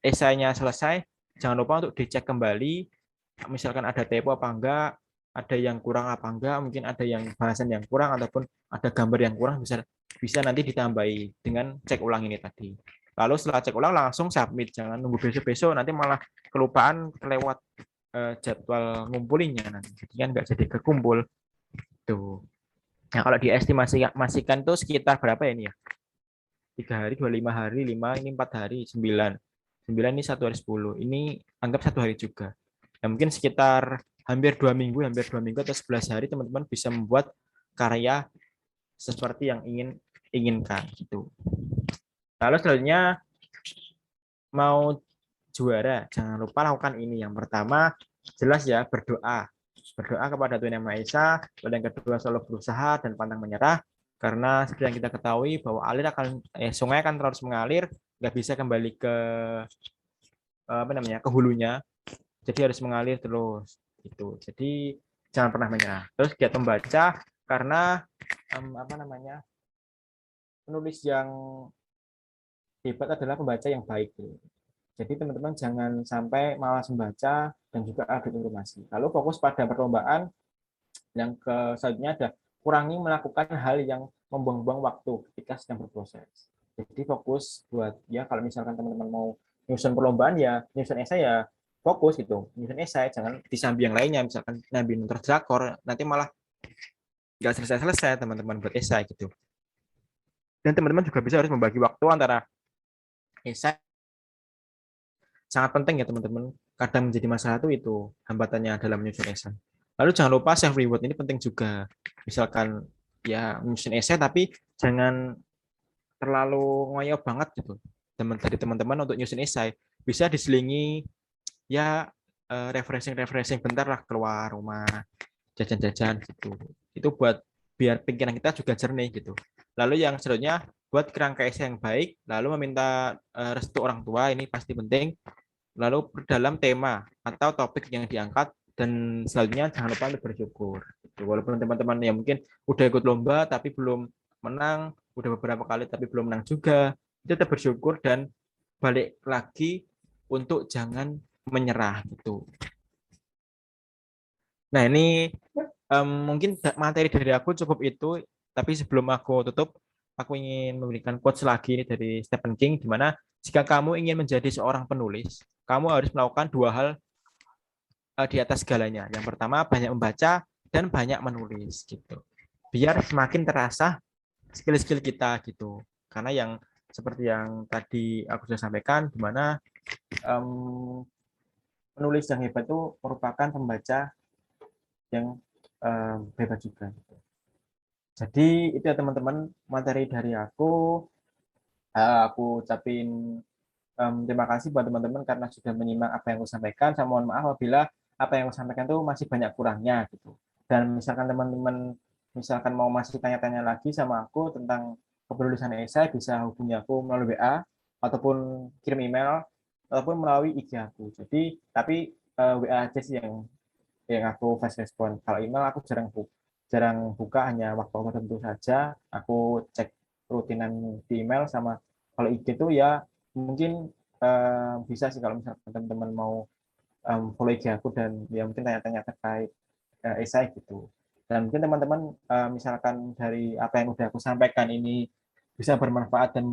esainya selesai, jangan lupa untuk dicek kembali, misalkan ada typo apa enggak, ada yang kurang apa enggak, mungkin ada yang bahasan yang kurang ataupun ada gambar yang kurang, bisa nanti ditambahi dengan cek ulang ini tadi. Lalu setelah cek ulang langsung submit, jangan nunggu besok-besok nanti malah kelupaan, kelewat jadwal ngumpulinnya nanti, jadi kan nggak jadi kekumpul tuh. Nah, kalau diestimasikan tuh sekitar berapa ya ini ya? 3 hari, 25 hari, 5 ini 4 hari, 9 ini 1 hari 10, ini anggap 1 hari juga. Nah, mungkin sekitar hampir 2 minggu atau 11 hari teman-teman bisa membuat karya seperti yang inginkan gitu. Lalu selanjutnya mau juara, jangan lupa lakukan ini. Yang pertama jelas ya, berdoa kepada Tuhan Yang Maha Esa. Lalu yang kedua selalu berusaha dan pantang menyerah. Karena seperti yang kita ketahui bahwa sungai akan terus mengalir, nggak bisa kembali ke ke hulunya, jadi harus mengalir terus itu. Jadi jangan pernah menyerah. Terus giat membaca, karena penulis yang hebat adalah pembaca yang baik. Jadi teman-teman jangan sampai malas membaca dan juga update informasi. Lalu fokus pada perlombaan. Yang selanjutnya ada kurangi melakukan hal yang membuang-buang waktu ketika sedang berproses. Jadi fokus buat kalau misalkan teman-teman mau nyusun perlombaan nyusun esai fokus gitu. Nyusun esai, jangan disambi yang lainnya, misalkan nyambi nonton drakor, nanti malah nggak selesai-selesai teman-teman buat esai gitu. Dan teman-teman juga bisa harus membagi waktu antara esai. Sangat penting ya teman-teman. Kadang menjadi masalah itu hambatannya dalam menyusun esai. Lalu jangan lupa self reward, ini penting juga. Misalkan menyusun esai tapi jangan terlalu ngoyo banget gitu. Teman-teman untuk nyusun esai bisa diselingi refreshing bentar lah, keluar rumah, jajan-jajan gitu. Itu buat biar pikiran kita juga jernih gitu. Lalu yang selanjutnya buat kerangka esai yang baik, lalu meminta restu orang tua, ini pasti penting. Lalu dalam tema atau topik yang diangkat, dan selanjutnya jangan lupa untuk bersyukur. Walaupun teman-teman yang mungkin udah ikut lomba tapi belum menang, udah beberapa kali tapi belum menang juga, tetap bersyukur dan balik lagi untuk jangan menyerah gitu. Nah ini mungkin materi dari aku cukup itu, tapi sebelum aku tutup, aku ingin memberikan quotes lagi ini dari Stephen King, di mana jika kamu ingin menjadi seorang penulis, kamu harus melakukan 2 hal di atas segalanya. Yang pertama, banyak membaca dan banyak menulis gitu. Biar semakin terasa skill-skill kita gitu. Karena yang seperti yang tadi aku sudah sampaikan, di mana penulis yang hebat itu merupakan pembaca yang hebat juga. Jadi itu ya teman-teman materi dari aku. Aku ucapin terima kasih buat teman-teman karena sudah menyimak apa yang aku sampaikan. Saya mohon maaf apabila apa yang aku sampaikan itu masih banyak kurangnya gitu. Dan misalkan teman-teman mau masih tanya-tanya lagi sama aku tentang kepenulisan esai, bisa hubungi aku melalui WA ataupun kirim email ataupun melalui IG aku. Jadi tapi WA aja sih yang aku fast respon. Kalau email aku jarang buka, hanya waktu tertentu saja. Aku cek rutinan di email, sama kalau IG itu mungkin bisa sih kalau misalkan teman-teman mau follow IG aku dan mungkin tanya-tanya terkait esai gitu. Dan mungkin teman-teman misalkan dari apa yang udah aku sampaikan ini bisa bermanfaat dan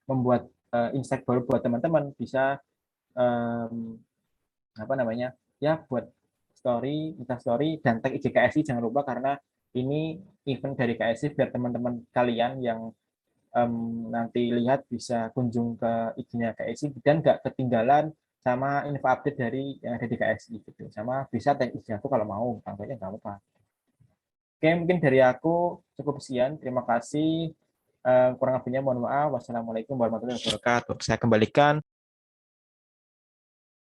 membuat insight baru buat teman-teman, bisa buat story dan tag IG KSI jangan lupa, karena ini event dari KSI biar teman-teman kalian yang nanti lihat bisa kunjung ke IG-nya KSI dan nggak ketinggalan sama info update dari yang ada di KSI gitu. Sama bisa tag IG aku kalau mau, tampaknya nggak apa-apa. Oke, mungkin dari aku cukup sekian. Terima kasih. Kurang lebihnya mohon maaf. Wassalamualaikum warahmatullahi wabarakatuh. Saya kembalikan